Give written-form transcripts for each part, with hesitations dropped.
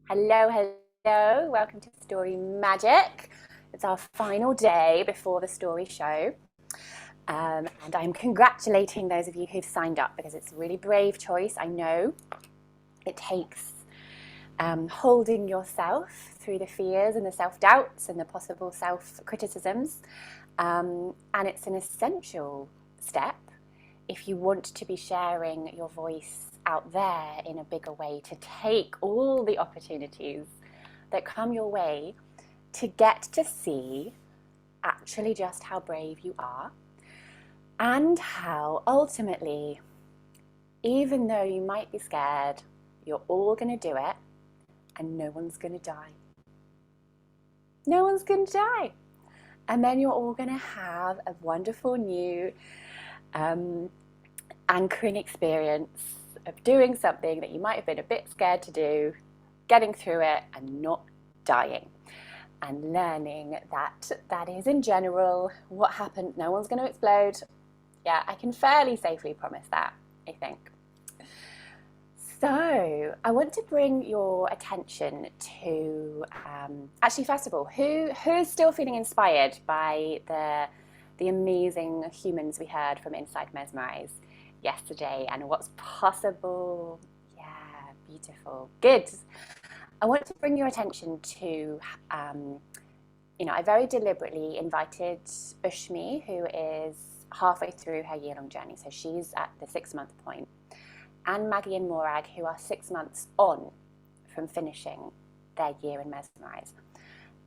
Hello, hello. Welcome to Story Magic. It's our final day before the story show. And I'm congratulating those of you who've signed up because it's a really brave choice. I know it takes holding yourself through the fears and the self-doubts and the possible self-criticisms. And it's an essential step if you want to be sharing your voice out there in a bigger way, to take all the opportunities that come your way to get to see actually just how brave you are, and how ultimately, even though you might be scared, you're all going to do it and no one's going to die. No one's going to die. And then you're all going to have a wonderful new anchoring experience of doing something that you might have been a bit scared to do, getting through it and not dying, and learning that that is in general what happened. No one's going to explode. Yeah, I can fairly safely promise that, I think. So I want to bring your attention to, actually, first of all, who's still feeling inspired by the amazing humans we heard from Inside Mesmerize yesterday and what's possible? Yeah, beautiful. Good. I want to bring your attention to, I very deliberately invited Ushmi, who is halfway through her year-long journey. So she's at the 6-month point. And Maggie and Morag, who are 6 months on from finishing their year in Mesmerize.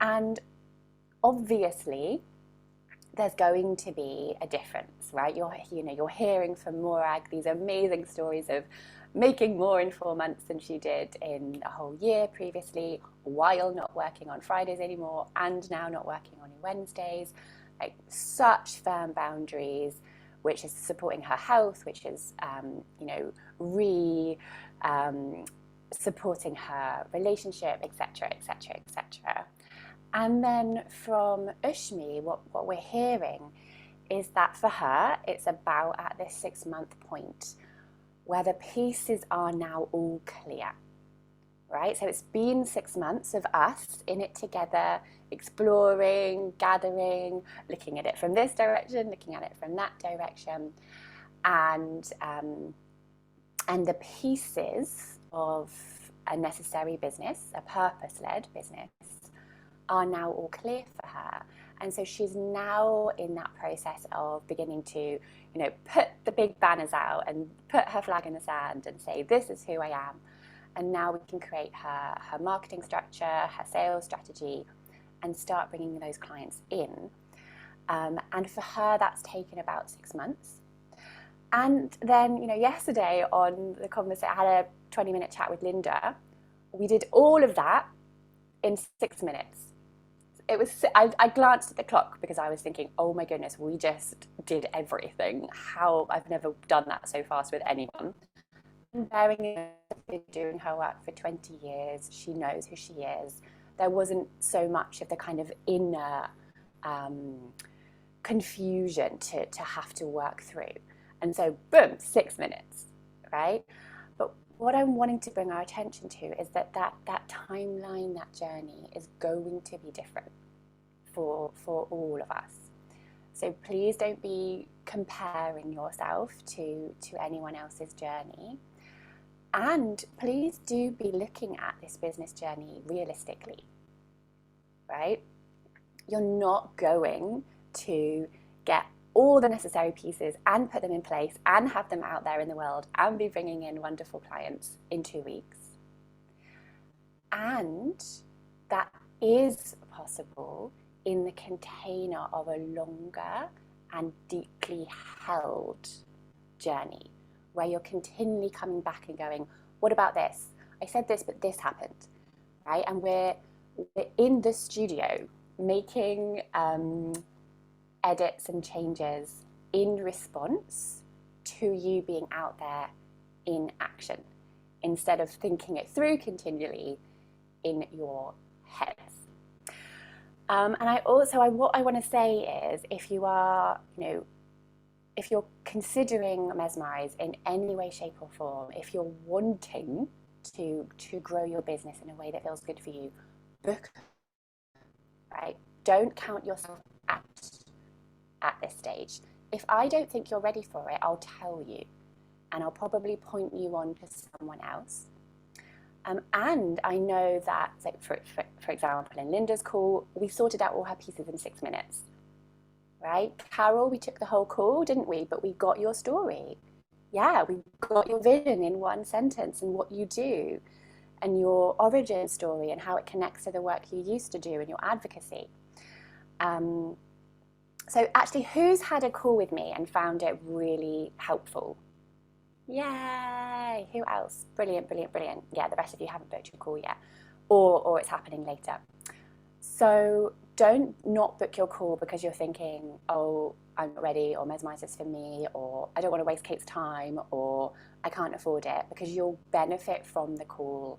And obviously, there's going to be a difference, right? You're hearing from Morag these amazing stories of making more in 4 months than she did in a whole year previously, while not working on Fridays anymore, and now not working on Wednesdays. Like, such firm boundaries, which is supporting her health, which is, supporting her relationship, etc., etc., etc. And then from Ushmi, what we're hearing is that for her, it's about at this 6-month point where the pieces are now all clear, right? So it's been 6 months of us in it together, exploring, gathering, looking at it from this direction, looking at it from that direction, and the pieces of a necessary business, a purpose-led business, are now all clear for her. And so she's now in that process of beginning to, put the big banners out and put her flag in the sand and say, this is who I am. And now we can create her marketing structure, her sales strategy, and start bringing those clients in. And for her, that's taken about 6 months. And then, yesterday on the conversation, I had a 20-minute chat with Linda. We did all of that in 6 minutes. It was. I glanced at the clock because I was thinking, oh my goodness, we just did everything. How I've never done that so fast with anyone. And bearing in mind, been doing her work for 20 years, she knows who she is. There wasn't so much of the kind of inner confusion to have to work through. And so, boom, 6 minutes, right? But what I'm wanting to bring our attention to is that timeline, that journey is going to be different for all of us. So please don't be comparing yourself to anyone else's journey. And please do be looking at this business journey realistically, right? You're not going to get all the necessary pieces and put them in place and have them out there in the world and be bringing in wonderful clients in 2 weeks. And that is possible in the container of a longer and deeply held journey, where you're continually coming back and going, what about this? I said this, but this happened, right? And we're in the studio making edits and changes in response to you being out there in action, instead of thinking it through continually in your heads. And what I want to say is, if you are, if you're considering Mesmerize in any way, shape or form, if you're wanting to grow your business in a way that feels good for you, book, right? Don't count yourself out at this stage. If I don't think you're ready for it, I'll tell you, and I'll probably point you on to someone else. And I know that, so for example, in Linda's call, we sorted out all her pieces in 6 minutes, right? Carol, we took the whole call, didn't we? But we got your story. Yeah, we got your vision in one sentence and what you do and your origin story and how it connects to the work you used to do and your advocacy. So actually, who's had a call with me and found it really helpful? Yay! Who else? Brilliant, brilliant, brilliant. Yeah, the rest of you haven't booked your call yet, or it's happening later. So don't not book your call because you're thinking, oh, I'm not ready, or Mesmerize is for me, or I don't want to waste Kate's time, or I can't afford it, because you'll benefit from the call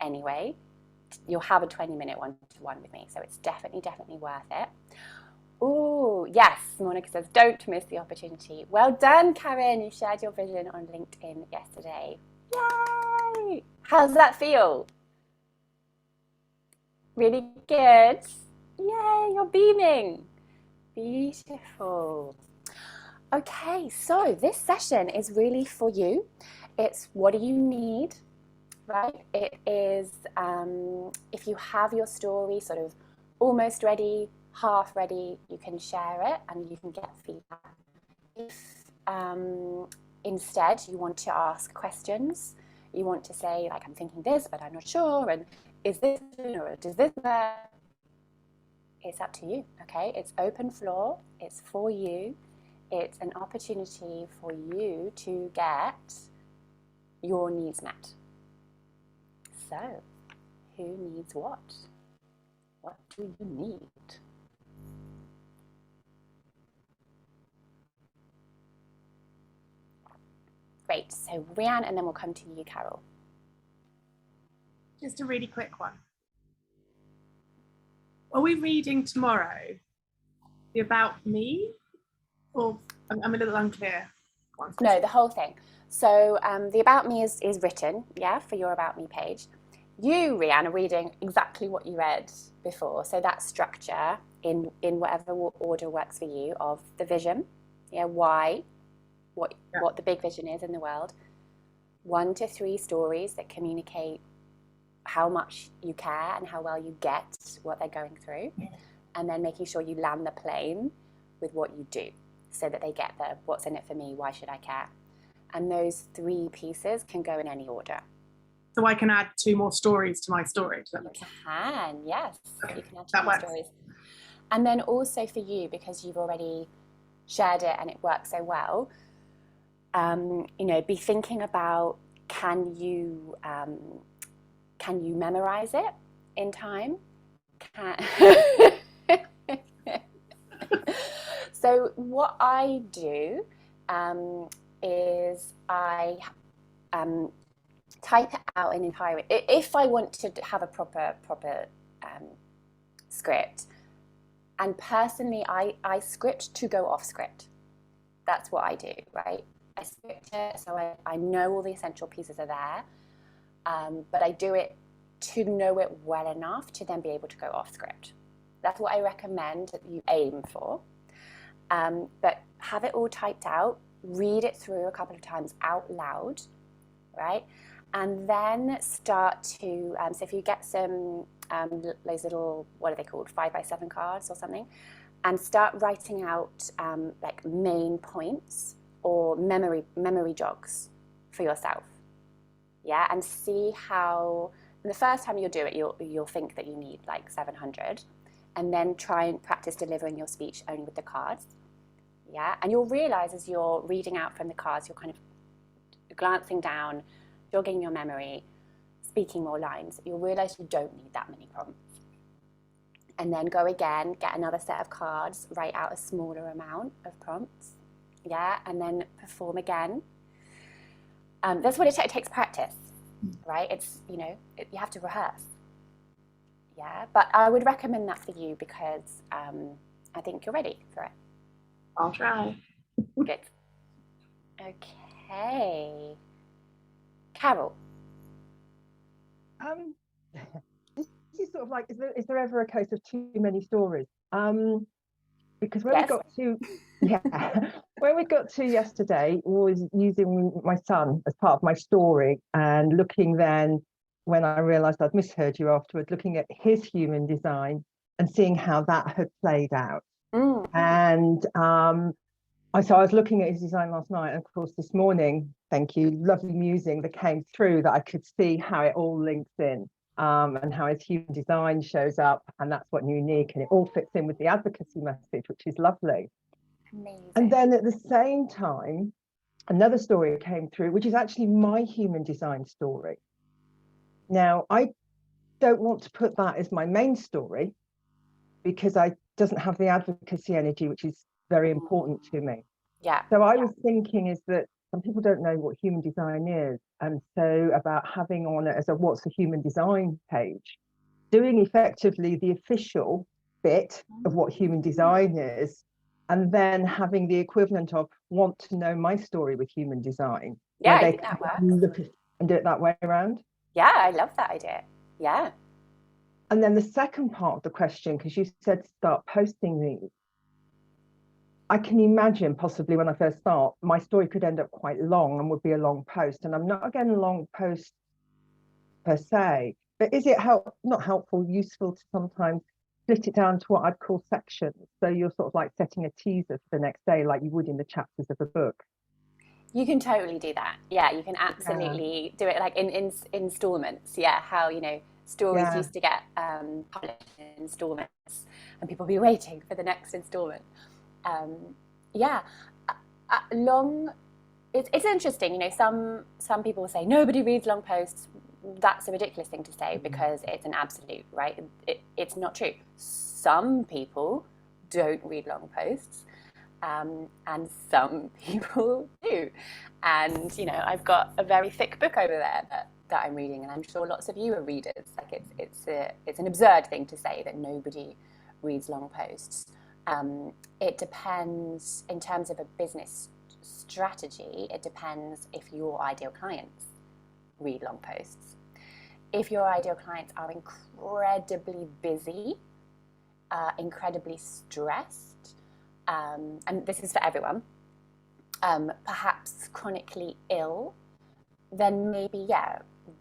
anyway. You'll have a 20-minute one-to-one with me, so it's definitely worth it. Oh, yes, Monica says, don't miss the opportunity. Well done, Karen. You shared your vision on LinkedIn yesterday. Yay! How's that feel? Really good. Yay, you're beaming. Beautiful. Okay, so this session is really for you. It's what do you need, right? It is if you have your story sort of almost ready, half ready, you can share it and you can get feedback. If instead you want to ask questions, you want to say, like, I'm thinking this, but I'm not sure, and is this or does this work? It's up to you, okay? It's open floor, it's for you, it's an opportunity for you to get your needs met. So, who needs what? What do you need? Great, so Rianne, and then we'll come to you, Carol. Just a really quick one. Are we reading tomorrow the About Me? Or I'm a little unclear. No, the whole thing. So the About Me is written, yeah, for your About Me page. You, Rianne, are reading exactly what you read before. So that structure in whatever order works for you of the vision, yeah, why, what the big vision is in the world. 1 to 3 stories that communicate how much you care and how well you get what they're going through. And then making sure you land the plane with what you do so that they get the what's in it for me, why should I care? And those 3 pieces can go in any order. So I can add 2 more stories to my story. You can, yes. Okay. You can add 2 more stories. And then also for you, because you've already shared it and it works so well, you know, be thinking about, can you memorize it in time? So what I do is I type it out in entire. If I want to have a proper script, and personally, I script to go off script. That's what I do, right? I script it so I know all the essential pieces are there, but I do it to know it well enough to then be able to go off script. That's what I recommend that you aim for. But have it all typed out, read it through a couple of times out loud, right? And then start to, so if you get some, those little, what are they called, 5x7 cards or something, and start writing out like main points or memory jogs for yourself. Yeah, and see how, the first time you'll do it, you'll think that you need like 700, and then try and practice delivering your speech only with the cards. Yeah, and you'll realize as you're reading out from the cards, you're kind of glancing down, jogging your memory, speaking more lines. You'll realize you don't need that many prompts. And then go again, get another set of cards, write out a smaller amount of prompts. Yeah, and then perform again. That's what it takes practice, right? It's, you know, you have to rehearse. Yeah, but I would recommend that for you because I think you're ready for it. I'll try. Good. Okay. Carol. Um, this is sort of like, is there ever a case of too many stories? Because where we Yes. got to, yeah, where we got to yesterday was using my son as part of my story and looking then, when I realised I'd misheard you afterwards, looking at his human design and seeing how that had played out. And so I was looking at his design last night, and of course this morning, thank you, lovely musing that came through that I could see how it all links in, and how his human design shows up, and that's what's unique, and it all fits in with the advocacy message, which is lovely. Amazing. And then at the same time, another story came through, which is actually my human design story. Now, I don't want to put that as my main story because I doesn't have the advocacy energy, which is very important to me. Yeah. So I was thinking is that some people don't know what human design is. And so about having on it as a what's a human design page, doing effectively the official bit of what human design is, and then having the equivalent of want to know my story with human design. Yeah, where I they think that can works. look at and do it that way around. Yeah, I love that idea. Yeah. And then the second part of the question, because you said start posting these, I can imagine possibly when I first start, my story could end up quite long and would be a long post. And I'm not again a long post per se, but is it not helpful, useful to sometimes split it down to what I'd call sections? So you're sort of like setting a teaser for the next day, like you would in the chapters of a book. You can totally do that. Yeah, you can absolutely do it like in installments. Yeah, how, stories Yeah. used to get published in installments and people be waiting for the next installment. Yeah, long. It's interesting. Some people say nobody reads long posts. That's a ridiculous thing to say because it's an absolute, right? It's not true. Some people don't read long posts. And some people do. And, I've got a very thick book over there that I'm reading, and I'm sure lots of you are readers. Like it's an absurd thing to say that nobody reads long posts. It depends in terms of a business strategy. It depends if your ideal clients read long posts. If your ideal clients are incredibly busy, incredibly stressed, and this is for everyone, perhaps chronically ill, then maybe,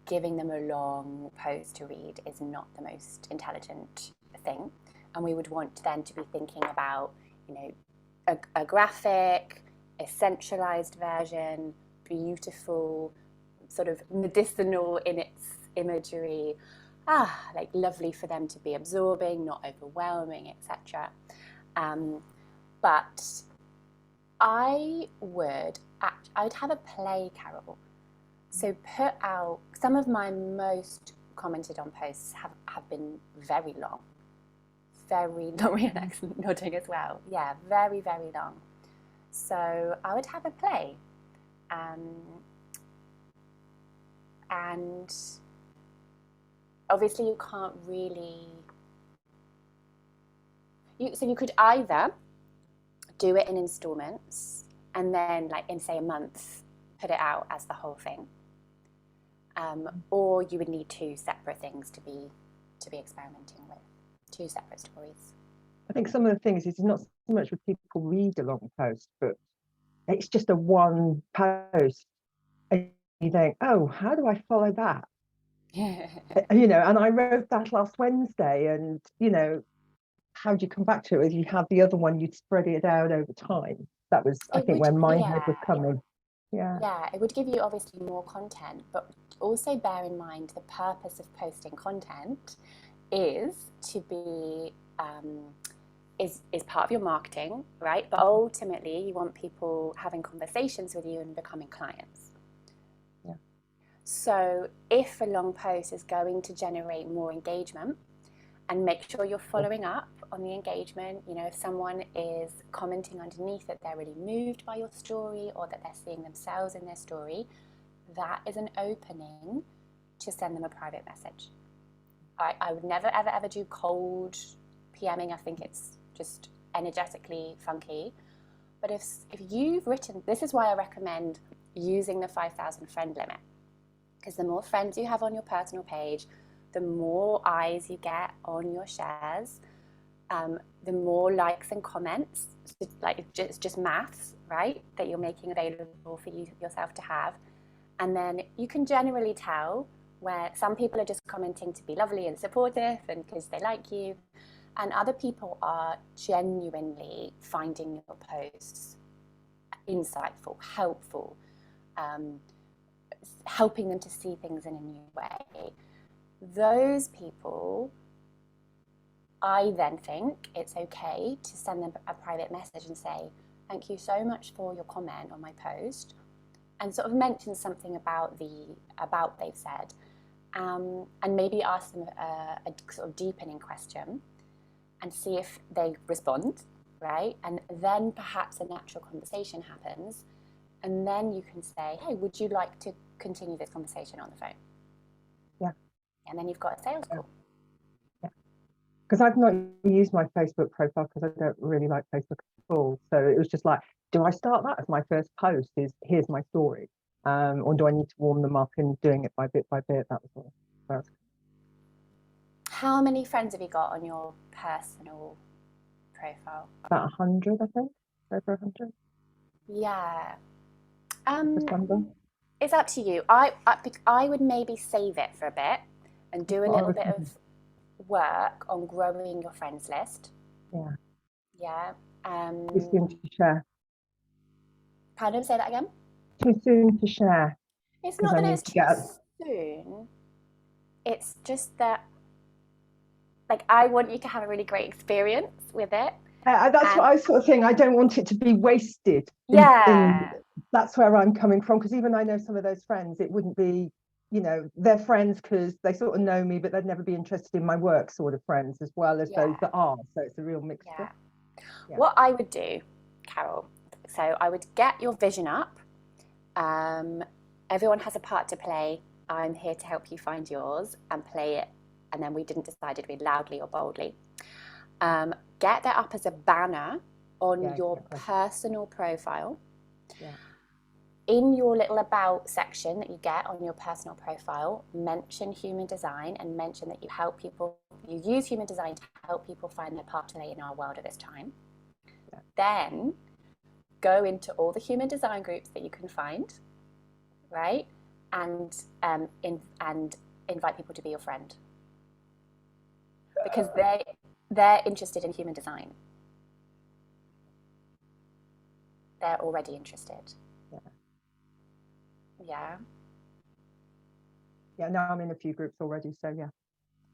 giving them a long post to read is not the most intelligent thing. And we would want then to be thinking about, a graphic, a centralized version, beautiful, sort of medicinal in its imagery, like lovely for them to be absorbing, not overwhelming, etc. But I would have a play, Carol. So put out some of my most commented on posts have been very long. Very long, and excellent nodding as well. Yeah, very, very long. So I would have a play. And obviously you can't really... So you could either do it in installments and then, like, in say a month, put it out as the whole thing, or you would need two separate things to be experimenting with, two separate stories. I think some of the things is not so much with people read a long post, but it's just a one post and you think, oh, how do I follow that? And I wrote that last Wednesday, and how do you come back to it? If you had the other one, you'd spread it out over time. That was, I think, where my head was coming. Yeah, it would give you obviously more content, but also bear in mind the purpose of posting content is to be is part of your marketing, right? But ultimately, you want people having conversations with you and becoming clients. Yeah. So if a long post is going to generate more engagement, and make sure you're following up on the engagement. If someone is commenting underneath that they're really moved by your story or that they're seeing themselves in their story, that is an opening to send them a private message. I would never, ever, ever do cold PMing. I think it's just energetically funky. But if you've written, this is why I recommend using the 5,000 friend limit. Because the more friends you have on your personal page, the more eyes you get on your shares, the more likes and comments, like it's just maths, right, that you're making available for yourself to have. And then you can generally tell where some people are just commenting to be lovely and supportive and because they like you, and other people are genuinely finding your posts insightful, helpful, helping them to see things in a new way. Those people, I then think it's okay to send them a private message and say, thank you so much for your comment on my post, and sort of mention something about they've said, and maybe ask them a sort of deepening question and see if they respond, right? And then perhaps a natural conversation happens, and then you can say, hey, would you like to continue this conversation on the phone? Yeah. And then you've got a sales call. Yeah. Because I've not used my Facebook profile because I don't really like Facebook at all. So it was just like, do I start that as my first post? Here's my story, or do I need to warm them up in doing it by bit? That was all. How many friends have you got on your personal profile? About 100, I think. Over 100. Yeah. It's up to you. I would maybe save it for a bit and do a little bit of work on growing your friends list. Yeah. Yeah. Too soon to share. Pardon, say that again? Too soon to share. It's not that it's too soon. It's just that, like, I want you to have a really great experience with it. That's what I sort of think. I don't want it to be wasted. Yeah. That's where I'm coming from, because even I know some of those friends, it wouldn't be, they're friends because they sort of know me, but they'd never be interested in my work sort of friends, as well as those that are. So it's a real mixture. Yeah. What I would do, Carol, so I would get your vision up. Everyone has a part to play. I'm here to help you find yours and play it. And then we didn't decide it'd be loudly or boldly. Get that up as a banner on your personal profile. Yeah. In your little about section that you get on your personal profile, mention human design and mention that you use human design to help people find their part to play in our world at this time. Yeah. Then go into all the human design groups that you can find, right? And invite people to be your friend. Because they're interested in human design. They're already interested. Yeah, now I'm in a few groups already, so yeah,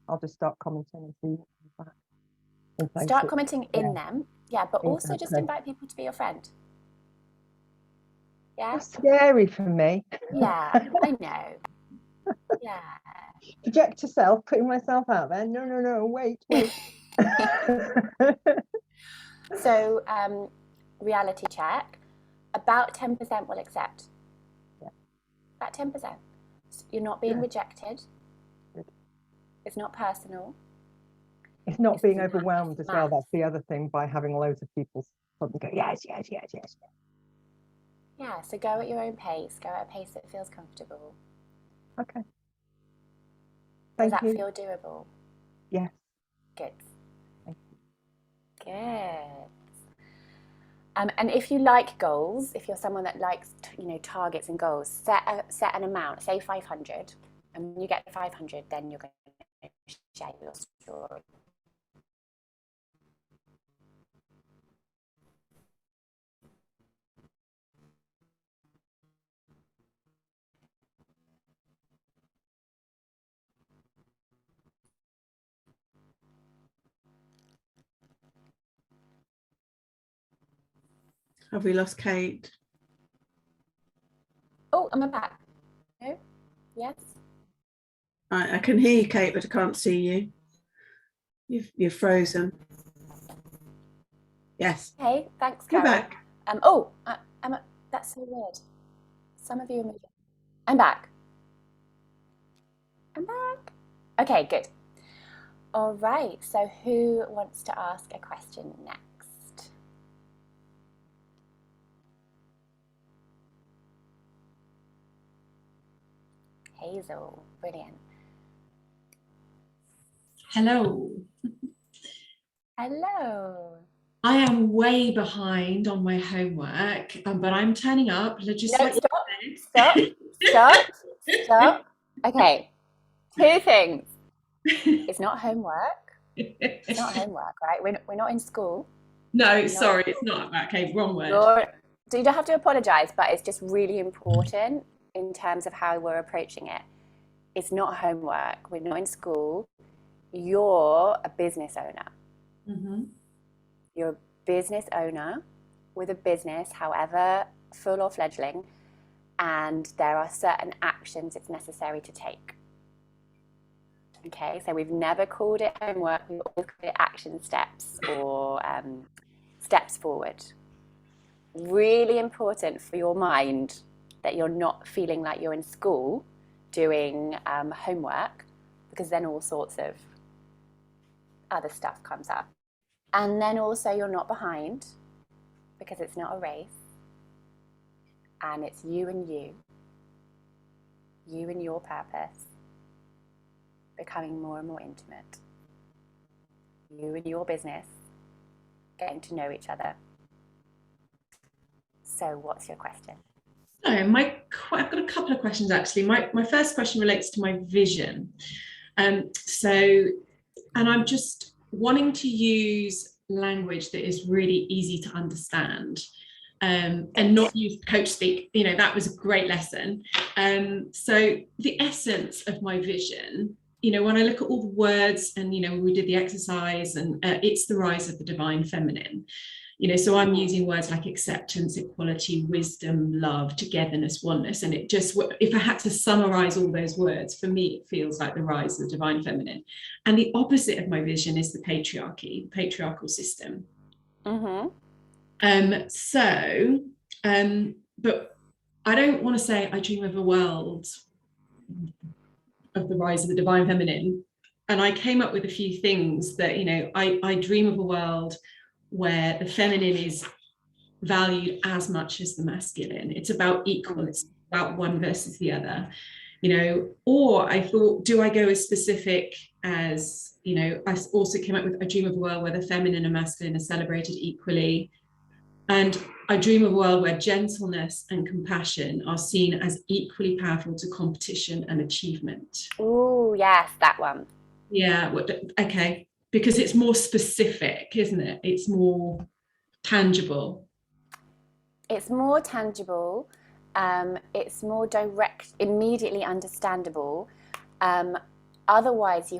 I'll just start commenting and see that. Start commenting in them, but also just invite people to be your friend. Yeah. That's scary for me. Yeah, I know. Yeah. Project yourself, putting myself out there. No, wait. So, reality check. About 10% will accept. Yeah. About 10%. You're not being rejected. Good. It's not personal. It's not being overwhelmed as well. That's the other thing, by having loads of people suddenly go, yes. Yeah, so go at your own pace. Go at a pace that feels comfortable. Okay. Does that feel doable? Yes. Good. Thank you. Good. And if you like goals, if you're someone that likes, targets and goals, set an amount, say 500. And when you get to 500, then you're going to share your story. Have we lost Kate? Oh, am I back? No? Yes? I can hear you, Kate, but I can't see you. You're frozen. Yes. Hey, thanks, Carol. You're back. That's so weird. Some of you are moving. I'm back. Okay, good. All right, so who wants to ask a question next? Hazel. Brilliant. Hello. Hello. I am way behind on my homework, but I'm turning up. Just No, stop. Okay, 2 things. It's not homework. It's not homework, right? We're not in school. No, sorry, it's not. Okay, wrong word. So you don't have to apologize, but it's just really important in terms of how we're approaching it. It's not homework. We're not in school. You're a business owner. Mm-hmm. You're a business owner with a business, however full or fledgling, and there are certain actions it's necessary to take. Okay, so we've never called it homework, we've always called it action steps or steps forward. Really important for your mind that you're not feeling like you're in school doing homework, because then all sorts of other stuff comes up. And then also you're not behind, because it's not a race, and it's you and your purpose becoming more and more intimate. You and your business getting to know each other. So what's your question? So I've got a couple of questions actually. My first question relates to my vision. And I'm just wanting to use language that is really easy to understand, and not use coach speak. That was a great lesson. So the essence of my vision, when I look at all the words and, we did the exercise, and it's the rise of the divine feminine. So I'm using words like acceptance, equality, wisdom, love, togetherness, oneness. And it just, if I had to summarize all those words, for me, it feels like the rise of the divine feminine. And the opposite of my vision is the patriarchal system. Mm-hmm. But I don't want to say I dream of a world of the rise of the divine feminine. And I came up with a few things that, I dream of a world where the feminine is valued as much as the masculine. It's about equal, it's about one versus the other, or I thought, do I go as specific as, I also came up with, I dream of a world where the feminine and masculine are celebrated equally. And I dream of a world where gentleness and compassion are seen as equally powerful to competition and achievement. Oh, yes, that one. Yeah, okay. Because it's more specific, isn't it? It's more tangible. It's more tangible. It's more direct, immediately understandable. Otherwise,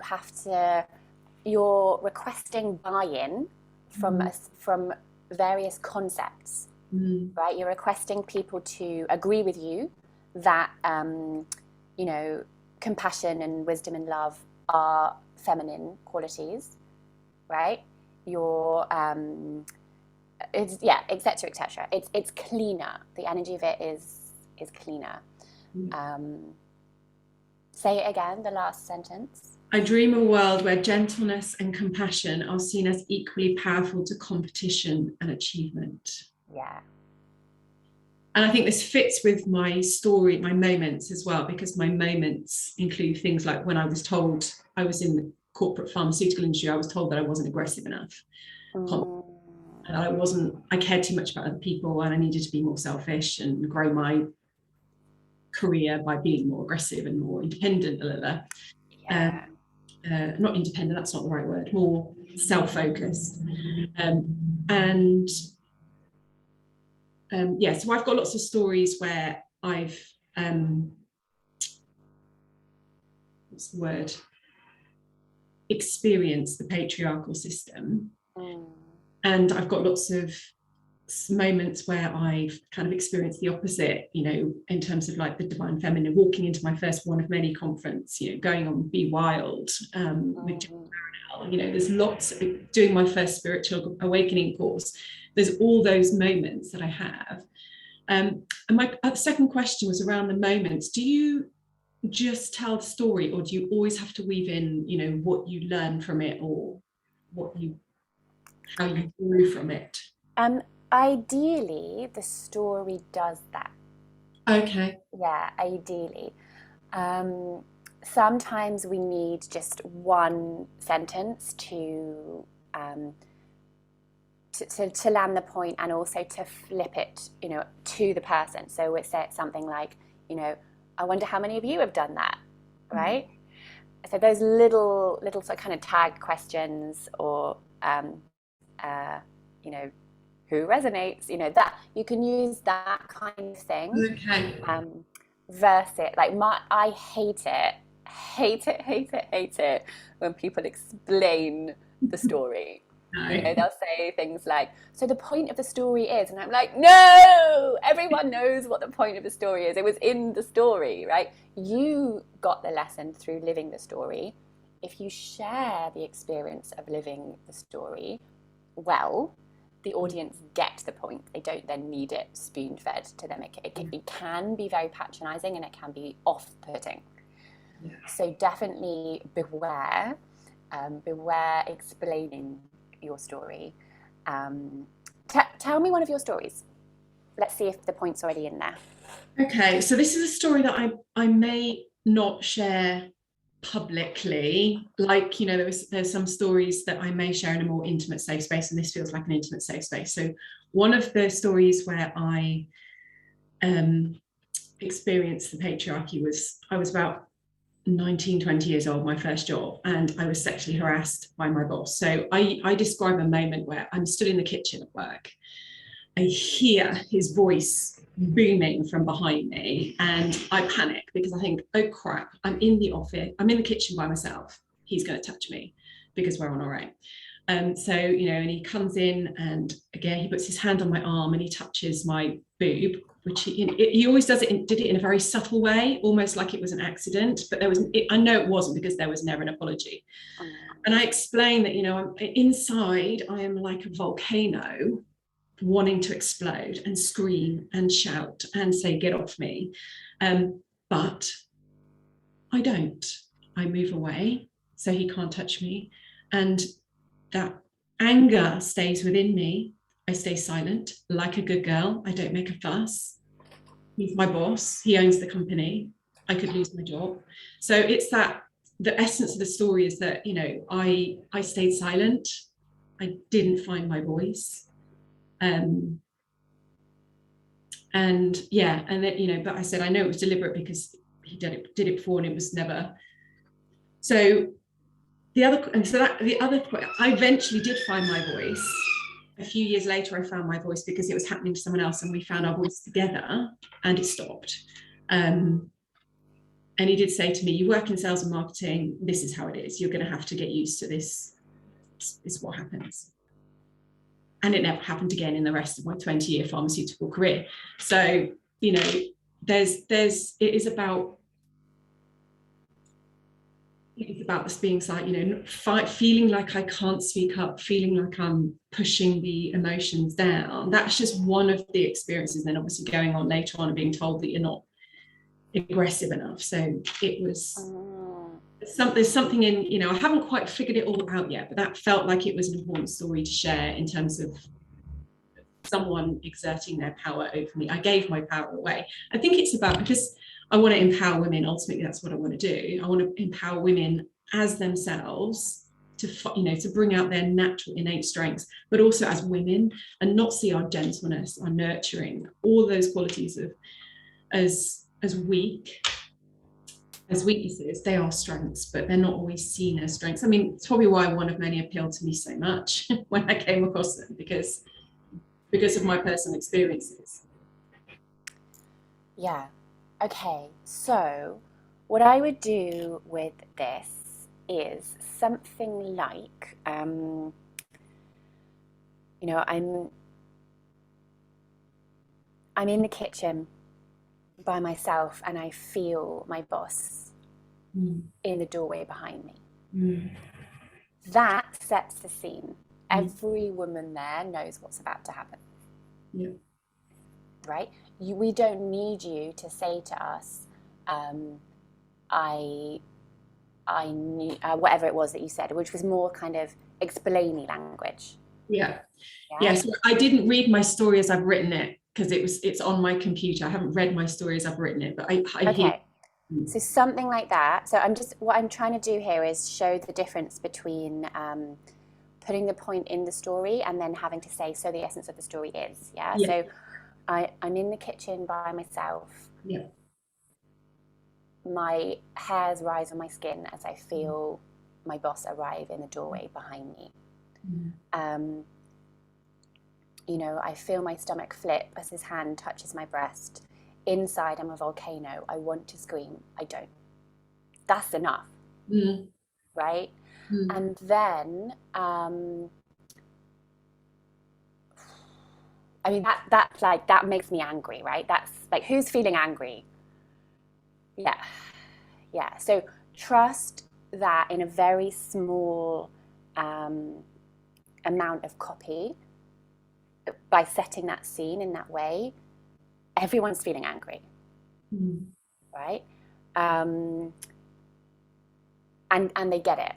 you're requesting buy-in from various concepts, right? You're requesting people to agree with you that, compassion and wisdom and love are feminine qualities, right? etc. It's cleaner. The energy of it is cleaner. Say it again, the last sentence. I dream of a world where gentleness and compassion are seen as equally powerful to competition and achievement. Yeah. And I think this fits with my story, my moments as well, because my moments include things like when I was told I was in the corporate pharmaceutical industry, I was told that I wasn't aggressive enough. And I cared too much about other people, and I needed to be more selfish and grow my career by being more aggressive and more independent. Yeah. Not independent, that's not the right word, more self-focused. So I've got lots of stories where I've experienced the patriarchal system. And I've got lots of moments where I've kind of experienced the opposite, in terms of like the divine feminine, walking into my first one of many conference, going on Be Wild with John Marinell. There's lots of, doing my first spiritual awakening course. There's all those moments that I have. And my second question was around the moments. Do you just tell the story, or do you always have to weave in, what you learn from it, or how you grew from it? Ideally, the story does that. Okay. Yeah, ideally. Sometimes we need just one sentence to land the point, and also to flip it, to the person. So it's something like, I wonder how many of you have done that, right? So those little sort of kind of tag questions, or who resonates, that you can use that kind of thing. Okay. Verse it. Like I hate it when people explain the story. No. They'll say things like, so the point of the story is, and I'm like, no, everyone knows what the point of the story is. It was in the story, right? You got the lesson through living the story. If you share the experience of living the story well, the audience get the point. They don't then need it spoon-fed to them. It can be very patronizing, and it can be off-putting. Yeah. So definitely beware explaining your story. Tell me one of your stories. Let's see if the point's already in there. Okay, so this is a story that I may not share publicly. Like, there's some stories that I may share in a more intimate safe space, and this feels like an intimate safe space. So one of the stories where I experienced the patriarchy was, I was about 19, 20 years old, my first job, and I was sexually harassed by my boss. So I describe a moment where I'm stood in the kitchen at work. I hear his voice booming from behind me, and I panic because I think, oh crap, I'm in the office, I'm in the kitchen by myself. He's going to touch me because we're on our own. So, and he comes in, and again, he puts his hand on my arm and he touches my boob, which he always did it in a very subtle way, almost like it was an accident, but I know it wasn't, because there was never an apology. And I explained that, inside I am like a volcano wanting to explode and scream and shout and say, get off me. But I don't. I move away so he can't touch me. And that anger stays within me. I stay silent like a good girl. I don't make a fuss. He's my boss. He owns the company. I could lose my job. So it's that the essence of the story is that, I stayed silent. I didn't find my voice. And that, but I said, I know it was deliberate because he did it before, and it was never. So I eventually did find my voice. A few years later, I found my voice because it was happening to someone else, and we found our voice together, and it stopped. And he did say to me, you work in sales and marketing, this is how it is. You're going to have to get used to this. This is what happens. And it never happened again in the rest of my 20-year pharmaceutical career. So, it is about this being silent, feeling like I can't speak up, feeling like I'm pushing the emotions down. That's just one of the experiences. Then obviously going on later on and being told that you're not aggressive enough. So it was there's something in, I haven't quite figured it all out yet, but that felt like it was an important story to share in terms of someone exerting their power over me. I gave my power away. I think it's about, because I want to empower women. Ultimately, that's what I want to do. I want to empower women as themselves to bring out their natural innate strengths, but also as women, and not see our gentleness, our nurturing, all those qualities of as weaknesses. They are strengths, but they're not always seen as strengths. I mean, it's probably why One of Many appealed to me so much when I came across them, because of my personal experiences. Yeah. Okay, so what I would do with this is something like, I'm in the kitchen by myself, and I feel my boss in the doorway behind me. That sets the scene. Every woman there knows what's about to happen. Yeah. Right? We don't need you to say to us, I knew, whatever it was that you said, which was more kind of explainy language. Yeah. So I didn't read my story as I've written it, because it's on my computer. I haven't read my story as I've written it, but I okay. So something like that. So what I'm trying to do here is show the difference between putting the point in the story and then having to say, so the essence of the story is, yeah? So I'm in the kitchen by myself. Yeah. My hairs rise on my skin as I feel my boss arrive in the doorway behind me. You know, I feel my stomach flip as his hand touches my breast. Inside, I'm a volcano. I want to scream. I don't. That's enough, right? And then, I mean, that makes me angry, right? That's like, who's feeling angry? Yeah. So trust that in a very small amount of copy, by setting that scene in that way, everyone's feeling angry, right? And they get it.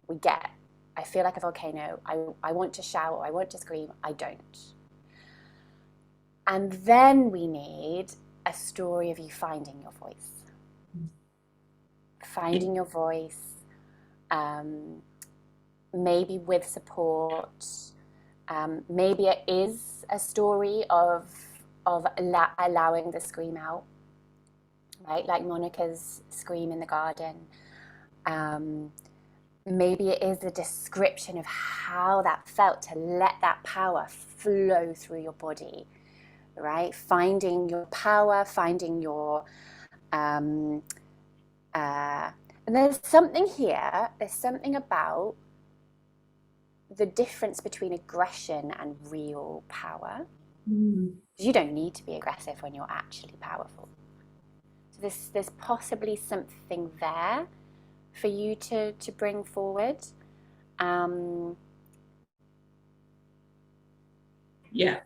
We get it. I feel like a volcano. I want to shout. I want to scream. I don't. And then we need a story of you finding your voice. Finding your voice, maybe with support. Maybe it is a story of allowing the scream out, right? Like Monica's scream in the garden. Maybe it is a description of how that felt to let that power flow through your body, right? Finding your power, finding your... and there's something here, there's something about the difference between aggression and real power. You don't need to be aggressive when you're actually powerful. So there's possibly something there for you to bring forward. Yeah.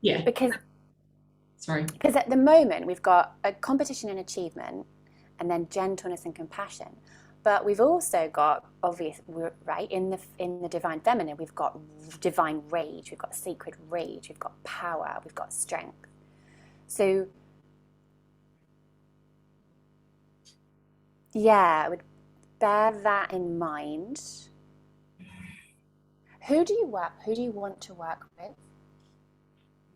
Because at the moment we've got a competition in achievement and then gentleness and compassion. But we've also got, right, in the divine feminine, we've got divine rage, we've got sacred rage, we've got power, we've got strength. So, yeah, I would bear that in mind. Who do you want to work with?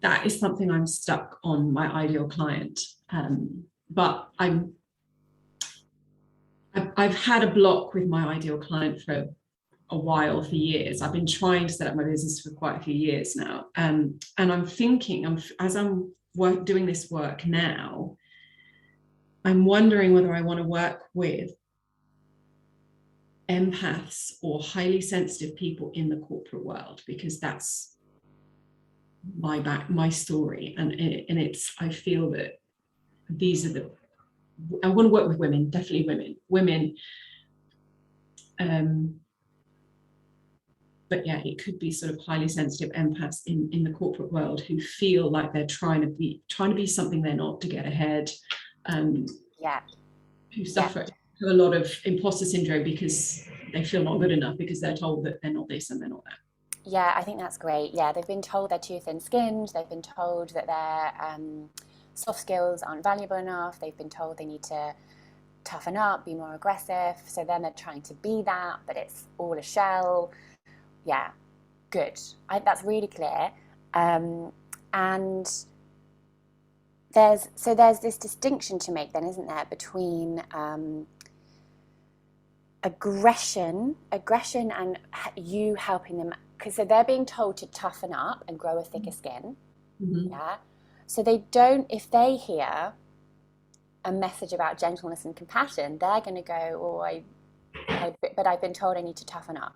That is something I'm stuck on, my ideal client. But I've had a block with my ideal client for a while, for years. I've been trying to set up my business for quite a few years now. And I'm thinking, as I'm doing this work now, I'm wondering whether I want to work with empaths or highly sensitive people in the corporate world, because that's my story. And it's, I feel that these are I want to work with women, definitely women. But yeah, it could be sort of highly sensitive empaths in the corporate world who feel like they're trying to be something they're not to get ahead. Who suffer a lot of imposter syndrome because they feel not good enough, because they're told that they're not this and they're not that. Yeah, I think that's great. Yeah, they've been told they're too thin-skinned. They've been told that their soft skills aren't valuable enough. They've been told they need to toughen up, be more aggressive. So then they're trying to be that, but it's all a shell. Yeah, good. That's really clear. And there's this distinction to make then, isn't there, between aggression and you helping them, because so they're being told to toughen up and grow a thicker skin. Yeah. So they don't, if they hear a message about gentleness and compassion, they're going to go, but I've been told I need to toughen up.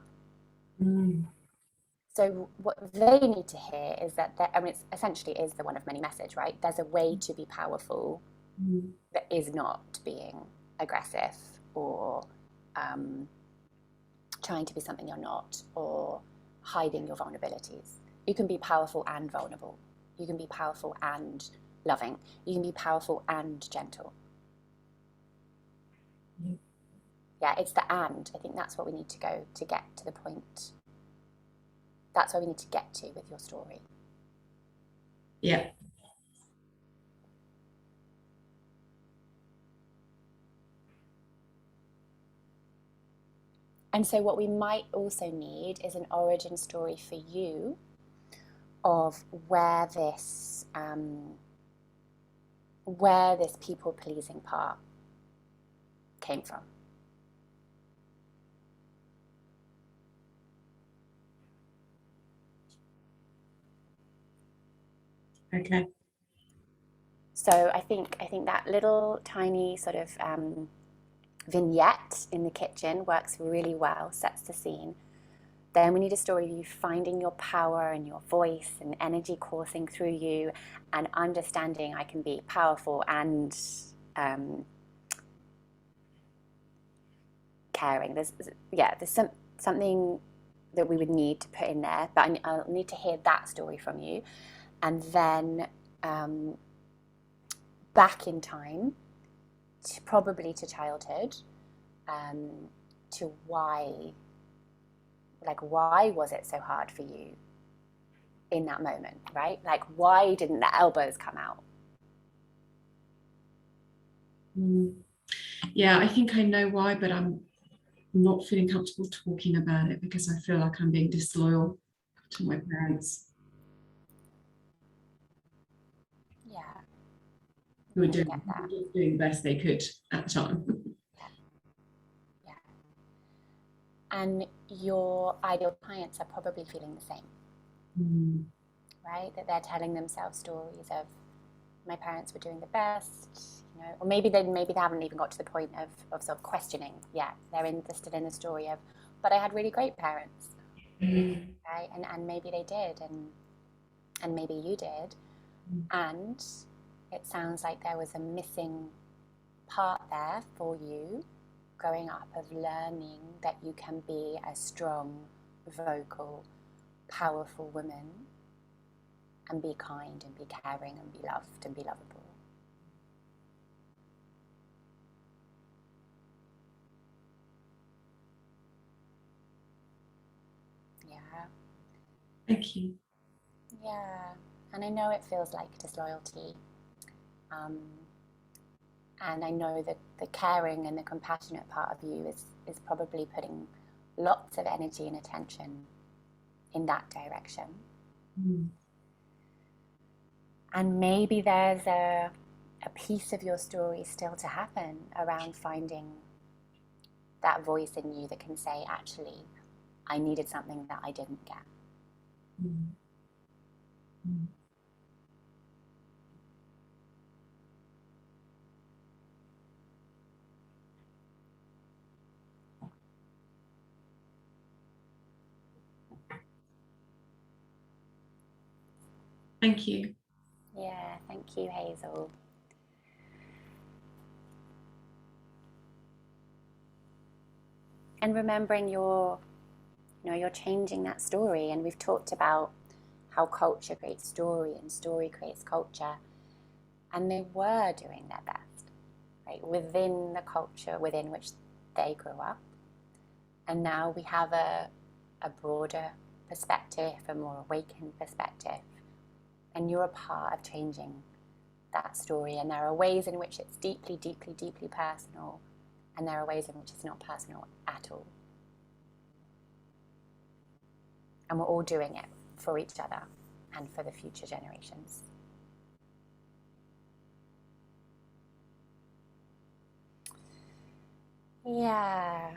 So what they need to hear is that, it essentially is the one of many message, right? There's a way to be powerful that is not being aggressive or trying to be something you're not, or hiding your vulnerabilities. You can be powerful and vulnerable. You can be powerful and loving. You can be powerful and gentle. Yeah, it's the and. I think that's what we need to go to get to the point. That's where we need to get to with your story. Yeah. And so what we might also need is an origin story for you of where this people-pleasing part came from. Okay. So I think that little tiny sort of vignette in the kitchen works really well, sets the scene. Then we need a story of you finding your power and your voice and energy coursing through you, and understanding I can be powerful and caring. There's something that we would need to put in there, but I'll need to hear that story from you. And then back in time, probably to childhood, to why was it so hard for you in that moment, right? Like, why didn't the elbows come out? Yeah, I think I know why, but I'm not feeling comfortable talking about it because I feel like I'm being disloyal to my parents. Yeah. Who were I doing get that. the best they could at the time. Yeah. And your ideal clients are probably feeling the same, right? That they're telling themselves stories of, my parents were doing the best, you know, or maybe they haven't even got to the point of sort of questioning yet. They're still in the story of, but I had really great parents, right? And maybe they did, and maybe you did, and it sounds like there was a missing part there for you growing up, of learning that you can be a strong, vocal, powerful woman and be kind and be caring and be loved and be lovable. Yeah. Thank you. Yeah. And I know it feels like disloyalty. And I know that the caring and the compassionate part of you is probably putting lots of energy and attention in that direction. And maybe there's a piece of your story still to happen around finding that voice in you that can say, actually, I needed something that I didn't get. Thank you. Yeah, thank you, Hazel. And remembering you're changing that story, and we've talked about how culture creates story and story creates culture, and they were doing their best, right, within the culture within which they grew up. And now we have a broader perspective, a more awakened perspective, and you're a part of changing that story. And there are ways in which it's deeply, deeply, deeply personal, and there are ways in which it's not personal at all. And we're all doing it for each other and for the future generations. Yeah,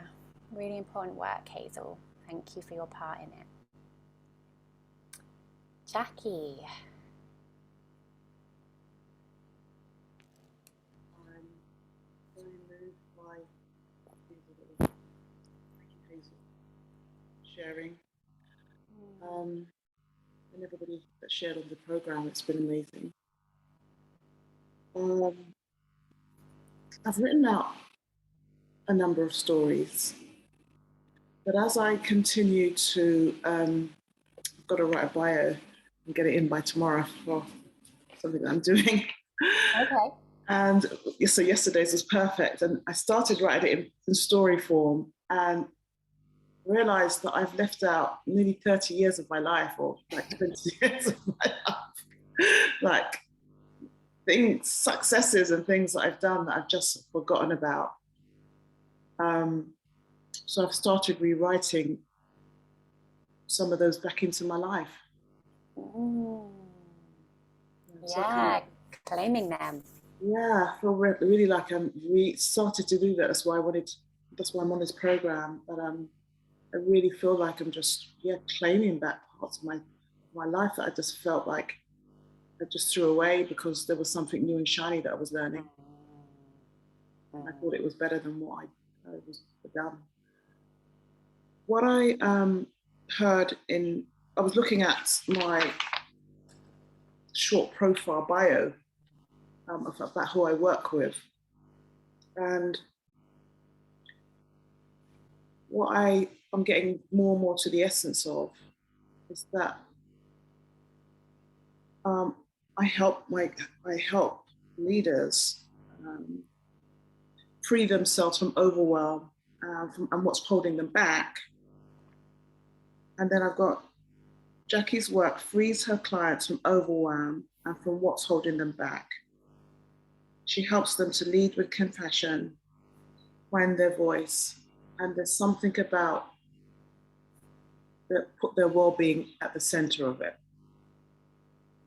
really important work, Hazel. Thank you for your part in it. Jackie. I'm very moved by Hazel sharing, and everybody that shared on the program. It's been amazing. I've written out a number of stories, but as I continue to, I've got to write a bio and get it in by tomorrow for something that I'm doing. Okay. And so yesterday's was perfect, and I started writing it in story form and realized that I've left out nearly 30 years of my life, or like 20 years of my life, like things, successes and things that I've done that I've just forgotten about. So I've started rewriting some of those back into my life. Yeah, claiming them. Yeah, I feel really like I'm started to do that. That's why I'm on this program. But I really feel like I'm just claiming back parts of my life that I just felt like I just threw away because there was something new and shiny that I was learning. And I thought it was better than what I was done. What I heard I was looking at my short profile bio about who I work with. And what I'm getting more and more to the essence of is that I help leaders free themselves from overwhelm and what's holding them back. And then I've got Jackie's work frees her clients from overwhelm and from what's holding them back. She helps them to lead with compassion, find their voice, and there's something about that put their well-being at the center of it.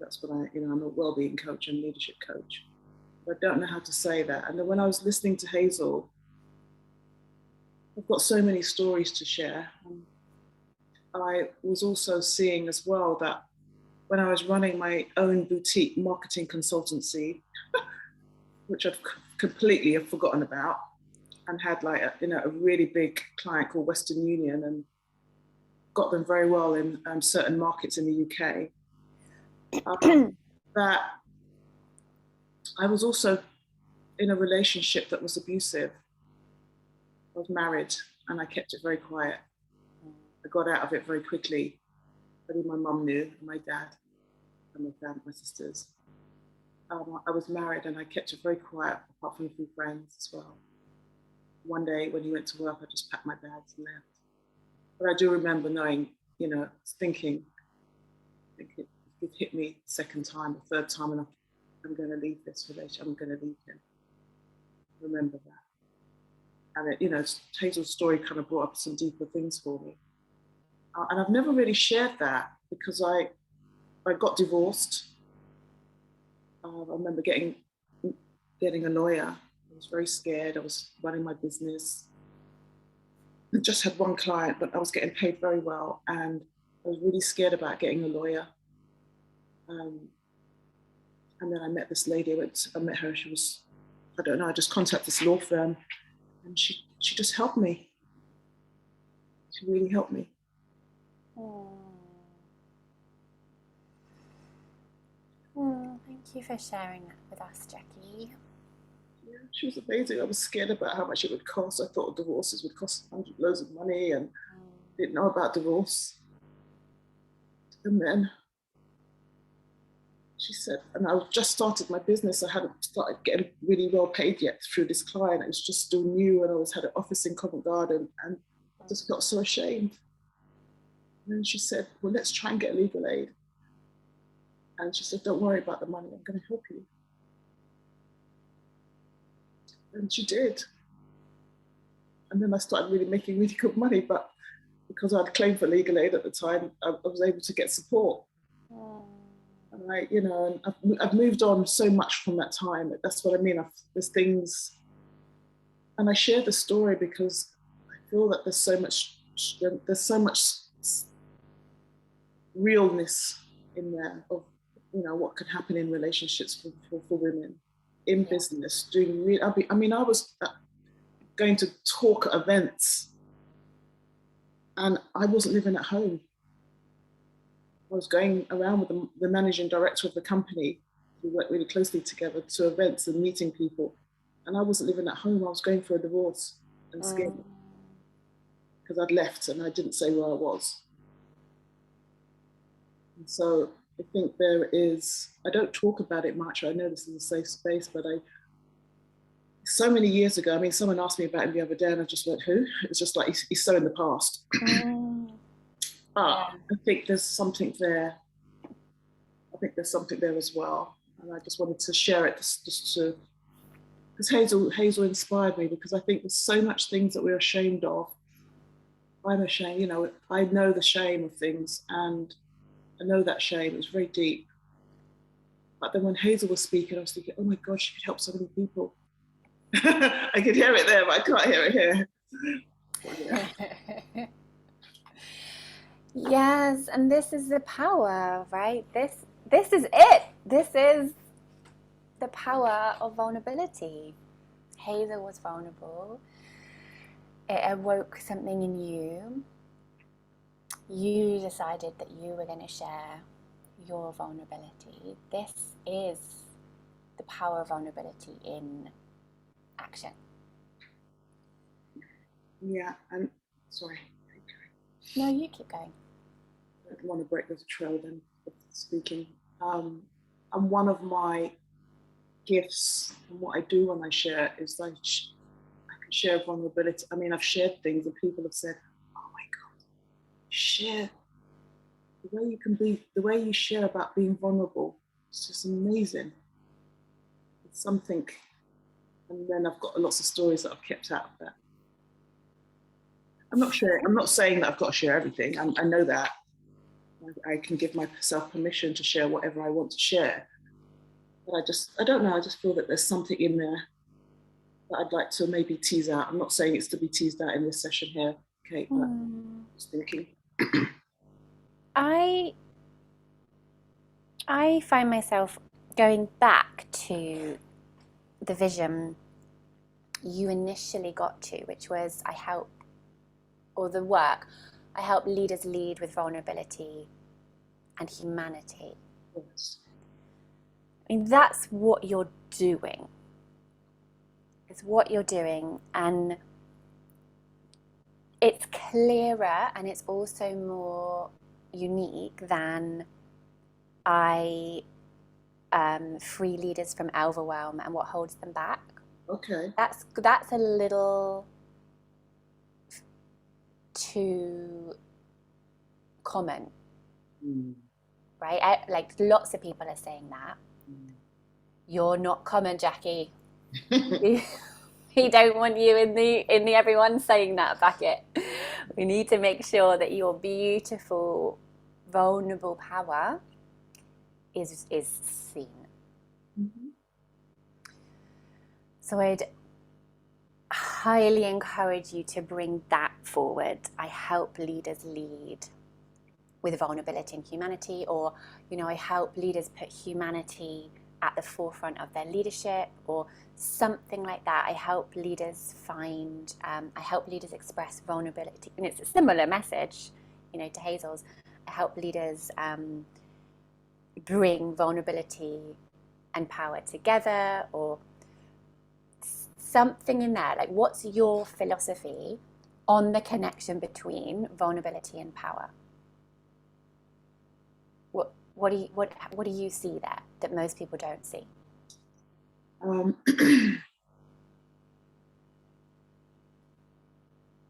That's what I'm a well-being coach and leadership coach. But I don't know how to say that. And then when I was listening to Hazel, I've got so many stories to share. I was also seeing as well that when I was running my own boutique marketing consultancy, which I've completely forgotten about, and had like a really big client called Western Union, and got them very well in certain markets in the UK. That I was also in a relationship that was abusive. I was married and I kept it very quiet. I got out of it very quickly. Only my mum knew, and my dad, and my family, my sisters. I was married and I kept it very quiet, apart from a few friends as well. One day when he went to work, I just packed my bags and left. But I do remember knowing, thinking it hit me the second time, the third time, and I'm going to leave this relationship. I'm going to leave him. Remember that. And Hazel's story kind of brought up some deeper things for me. And I've never really shared that because I got divorced. I remember getting a lawyer. I was very scared. I was running my business. I just had one client, but I was getting paid very well, and I was really scared about getting a lawyer. And then I met this lady. I met her. She was, I don't know, I just contacted this law firm, and she just helped me. She really helped me. Thank you for sharing that with us, Jackie. Yeah, she was amazing. I was scared about how much it would cost. I thought divorces would cost loads of money, and didn't know about divorce. And then she said, and I just started my business. I hadn't started getting really well paid yet through this client. It was just still new, and I had an office in Covent Garden, and I just got so ashamed. And then she said, well, let's try and get legal aid. And she said, don't worry about the money, I'm going to help you. And she did. And then I started really making really good money, but because I'd claimed for legal aid at the time, I was able to get support. And I've moved on so much from that time. That's what I mean. There's things, and I share the story because I feel that there's so much realness in there of what could happen in relationships for women in business. I was going to talk at events, and I wasn't living at home. I was going around with the managing director of the company. We worked really closely together to events and meeting people, and I wasn't living at home. I was going for a divorce and scared because I'd left and I didn't say where I was. And so I think I don't talk about it much. I know this is a safe space, but so many years ago, someone asked me about him the other day and I just went, who? It's just like, he's so in the past. But I think there's something there. I think there's something there as well. And I just wanted to share it because Hazel inspired me, because I think there's so much things that we're ashamed of I'm ashamed, you know, I know the shame of things, and I know that shame is very deep. But then when Hazel was speaking, I was thinking, oh my God, she could help so many people. I could hear it there, but I can't hear it here. Yeah. Yes, and this is the power, right? This is it. This is the power of vulnerability. Hazel was vulnerable. It awoke something in you. You decided that you were going to share your vulnerability. This is the power of vulnerability in action. Yeah, and sorry. No, you keep going. I don't want to break the trail then of speaking. And one of my gifts and what I do when I share is I can share vulnerability. I mean, I've shared things and people have said, oh my God, share. The way you can be, the way you share about being vulnerable, it's just amazing. It's something. And then I've got lots of stories that I've kept out of that. I'm not saying that I've got to share everything. I know that. I can give myself permission to share whatever I want to share. But I don't know, I just feel that there's something in there that I'd like to maybe tease out. I'm not saying it's to be teased out in this session here, Kate, but just thinking. I find myself going back to the vision you initially got to, which was I help leaders lead with vulnerability and humanity. Yes. I mean, that's what you're doing. It's what you're doing, and it's clearer and it's also more unique than I free leaders from overwhelm and what holds them back. Okay. That's a little too common, right? Like lots of people are saying that. You're not common, Jackie. We don't want you in the everyone saying that bucket. We need to make sure that your beautiful, vulnerable power is seen. Mm-hmm. So I'd highly encourage you to bring that forward. I help leaders lead with vulnerability and humanity, or, you know, I help leaders put humanity at the forefront of their leadership, or something like that. I help leaders express vulnerability. And it's a similar message, you know, to Hazel's. I help leaders bring vulnerability and power together, or something in there. Like, what's your philosophy on the connection between vulnerability and power? What do you see there that most people don't see?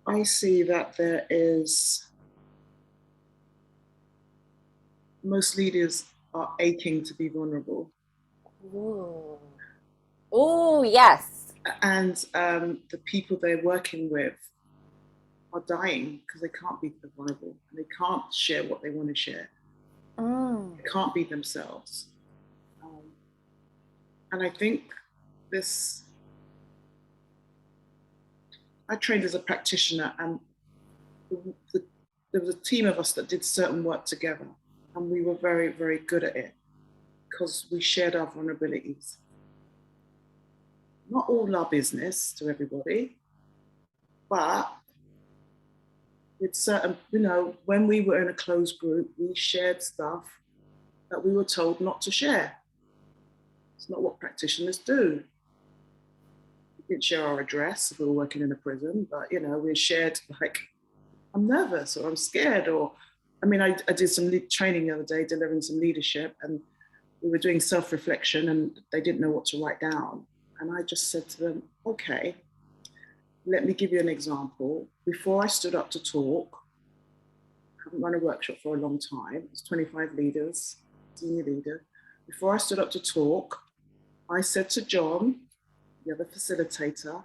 I see that there is, most leaders are aching to be vulnerable. Ooh, yes. And the people they're working with are dying because they can't be vulnerable and they can't share what they want to share. They can't be themselves. And I think I trained as a practitioner, and there was a team of us that did certain work together, and we were very, very good at it because we shared our vulnerabilities. Not all our business to everybody, but with certain, you know, when we were in a closed group, we shared stuff that we were told not to share. It's not what practitioners do. We didn't share our address if we were working in a prison, but, you know, we shared, like, I'm nervous or I'm scared, or, I mean, I did some training the other day, delivering some leadership, and we were doing self-reflection and they didn't know what to write down. And I just said to them, okay, let me give you an example. Before I stood up to talk, I haven't run a workshop for a long time. It's 25 leaders, senior leader. Before I stood up to talk, I said to John, the other facilitator,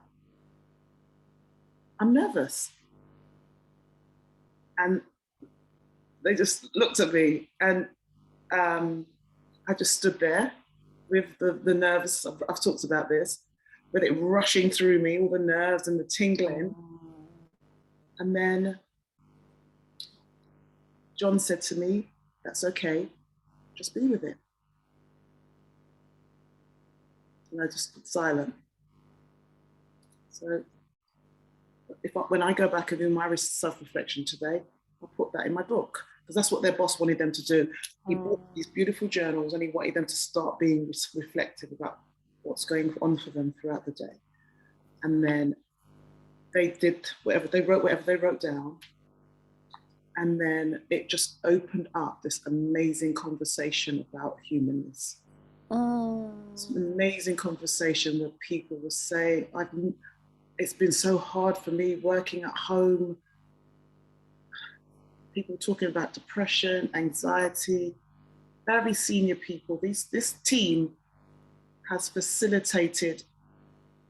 I'm nervous. And they just looked at me, and I just stood there with the nerves. I've talked about this, with it rushing through me, all the nerves and the tingling. And then John said to me, "That's okay, just be with it." And I just stood silent. So when I go back and do my self-reflection today, I'll put that in my book, because that's what their boss wanted them to do. He bought these beautiful journals, and he wanted them to start being reflective about what's going on for them throughout the day. And then they did whatever they wrote down. And then it just opened up this amazing conversation about humanness. It's an amazing conversation where people will say, it's been so hard for me working at home. People talking about depression, anxiety, very senior people. This team has facilitated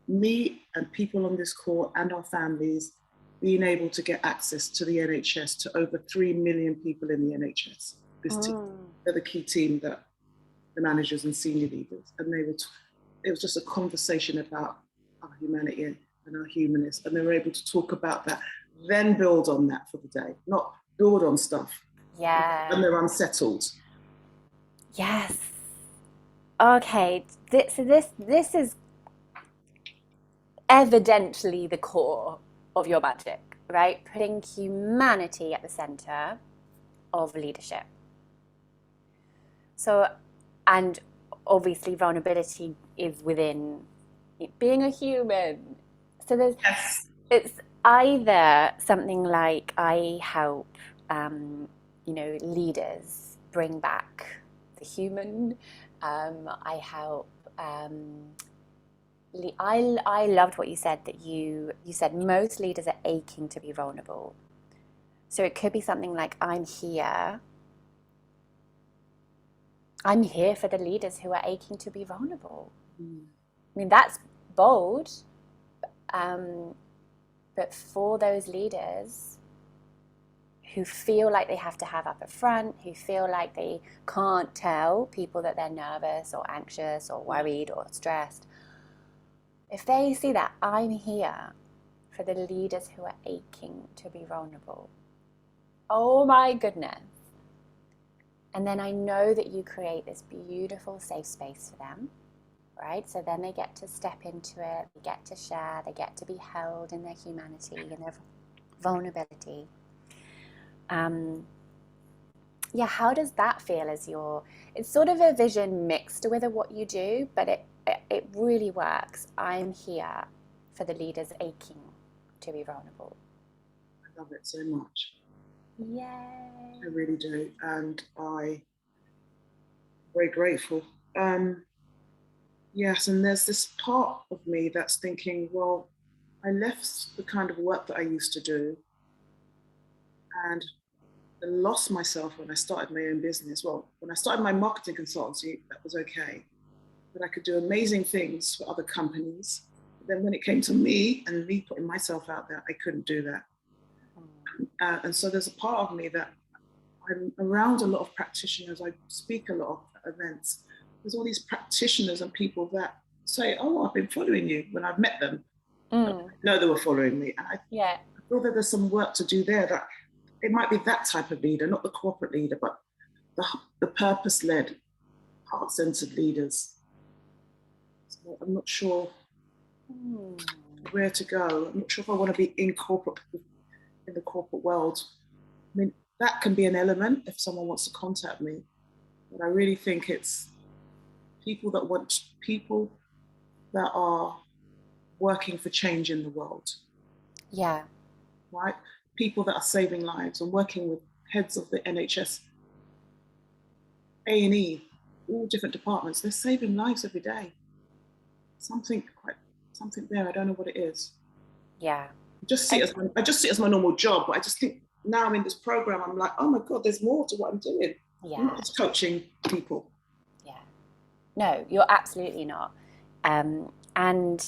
me and people on this call and our families being able to get access to the NHS, to over 3 million people in the NHS. This team, they're the key team, that the managers and senior leaders. And it was just a conversation about our humanity and our humanness. And they were able to talk about that, then build on that for the day, not build on stuff. Yeah. When they're unsettled. Yes. Okay. This is evidently the core of your magic, right? Putting humanity at the center of leadership. So, and obviously vulnerability is within being a human. So there's, Yes. it's either something like I help, leaders bring back the human. I help. I loved what you said, that you said most leaders are aching to be vulnerable. So it could be something like, I'm here for the leaders who are aching to be vulnerable. I mean, that's bold, but for those leaders who feel like they have to have up at front, who feel like they can't tell people that they're nervous or anxious or worried or stressed, if they see that I'm here for the leaders who are aching to be vulnerable, oh my goodness. And then I know that you create this beautiful safe space for them, right? So then they get to step into it, they get to share, they get to be held in their humanity and their vulnerability. How does that feel as it's sort of a vision mixed with what you do, but it really works. I'm here for the leaders aching to be vulnerable. I love it so much. Yay. I really do. And I'm very grateful. Yes, and there's this part of me that's thinking, well, I left the kind of work that I used to do and I lost myself when I started my own business. Well, when I started my marketing consultancy, that was okay. But I could do amazing things for other companies. But then when it came to me and me putting myself out there, I couldn't do that. And so there's a part of me that I'm around a lot of practitioners. I speak a lot at events. There's all these practitioners and people that say, oh, I've been following you, when I've met them. I know they were following me. And I feel that there's some work to do there, that it might be that type of leader, not the corporate leader, but the purpose-led, heart-centered leaders. So I'm not sure where to go. I'm not sure if I want to be in the corporate world. I mean, that can be an element if someone wants to contact me. But I really think it's people that are working for change in the world. Yeah. Right? People that are saving lives and working with heads of the NHS, A&E, all different departments. They're saving lives every day. Something there, I don't know what it is. Yeah. I just see it as my normal job, but I just think now I'm in this program, I'm like, oh my God, there's more to what I'm doing. Yeah. I'm not just coaching people. Yeah. No, you're absolutely not. And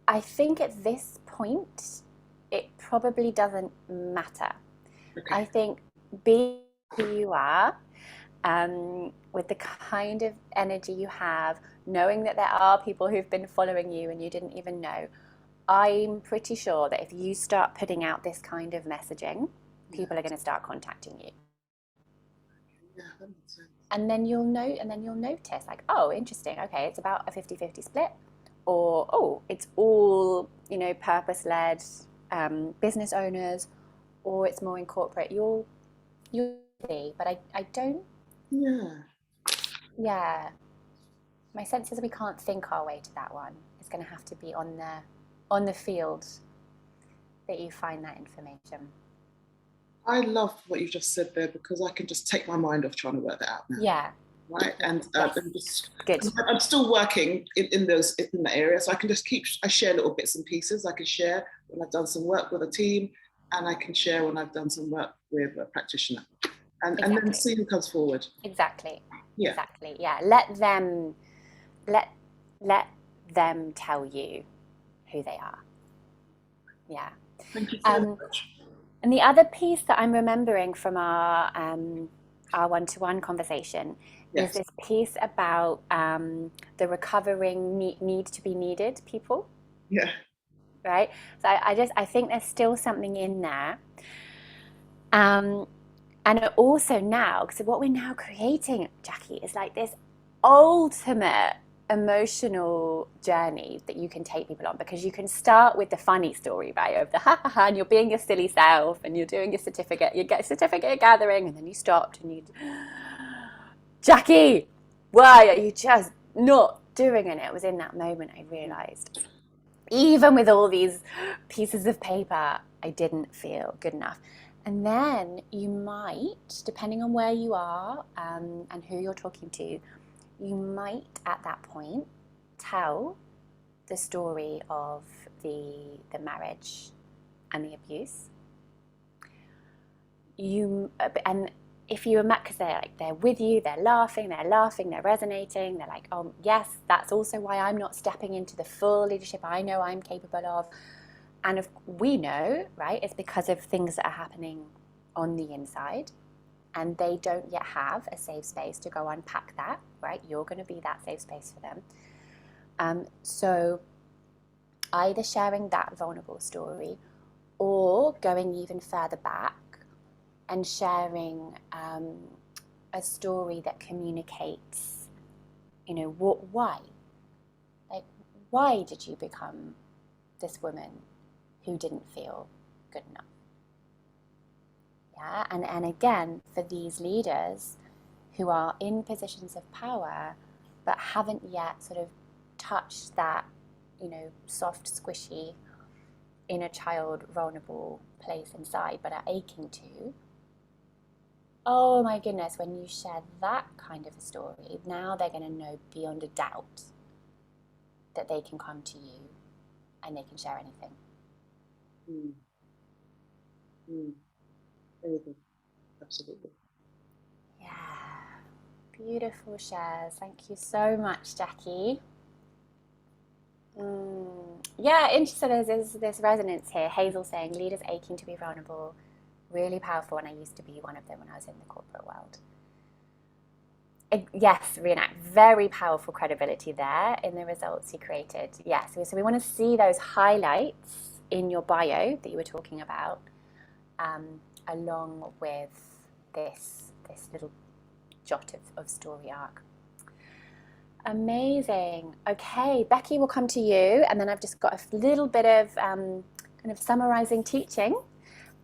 I think at this point, it probably doesn't matter Okay. I think be who you are, with the kind of energy you have, knowing that there are people who've been following you and you didn't even know. I'm pretty sure that if you start putting out this kind of messaging, people are going to start contacting you. Yeah, that makes sense. And then you'll notice, like, oh, interesting. Okay, it's about a 50-50 split, or oh, it's all, you know, purpose-led business owners, or it's more in corporate. You'll see, but I don't. Yeah. Yeah, my sense is we can't think our way to that one. It's going to have to be on the field that you find that information. I love what you just said there, because I can just take my mind off trying to work that out now. Yeah. Right. And Yes. just, Good. I'm still working in that area, so I can just I share little bits and pieces. I can share when I've done some work with a team, and I can share when I've done some work with a practitioner, and then see who comes forward. Exactly. Yeah. Exactly. Yeah. Let them tell you who they are. Yeah. Thank you so much. And the other piece that I'm remembering from our one-to-one conversation is this piece about the recovering need to be needed people. Yeah. Right. So I think there's still something in there. And also now, because what we're now creating, Jackie, is like this ultimate emotional journey that you can take people on, because you can start with the funny story, right, of the ha ha ha, and you're being your silly self and you're doing your certificate, you get certificate gathering, and then you stopped and you, Jackie, why are you just not doing it? And it was in that moment I realized, even with all these pieces of paper, I didn't feel good enough. And then you might, depending on where you are and who you're talking to, you might at that point tell the story of the marriage and the abuse. And if you imagine, because they're with you, they're laughing, they're resonating, they're like, oh yes, that's also why I'm not stepping into the full leadership I know I'm capable of. And if we know, right, it's because of things that are happening on the inside, and they don't yet have a safe space to go unpack that, right? You're going to be that safe space for them. So either sharing that vulnerable story, or going even further back and sharing a story that communicates, you know, why? Like, why did you become this woman who didn't feel good enough? Yeah, and again, for these leaders who are in positions of power but haven't yet sort of touched that, you know, soft, squishy, inner child, vulnerable place inside but are aching to, oh my goodness, when you share that kind of a story, now they're going to know beyond a doubt that they can come to you and they can share anything. Anything. Absolutely. Yeah. Beautiful shares. Thank you so much, Jackie. Yeah, interesting. There's this resonance here. Hazel saying, leaders aching to be vulnerable. Really powerful, and I used to be one of them when I was in the corporate world. Yes, reenact. Very powerful credibility there in the results you created. Yes, so we want to see those highlights in your bio that you were talking about, along with this little jot of story arc. Amazing. Okay, Becky, will come to you, and then I've just got a little bit of kind of summarizing teaching,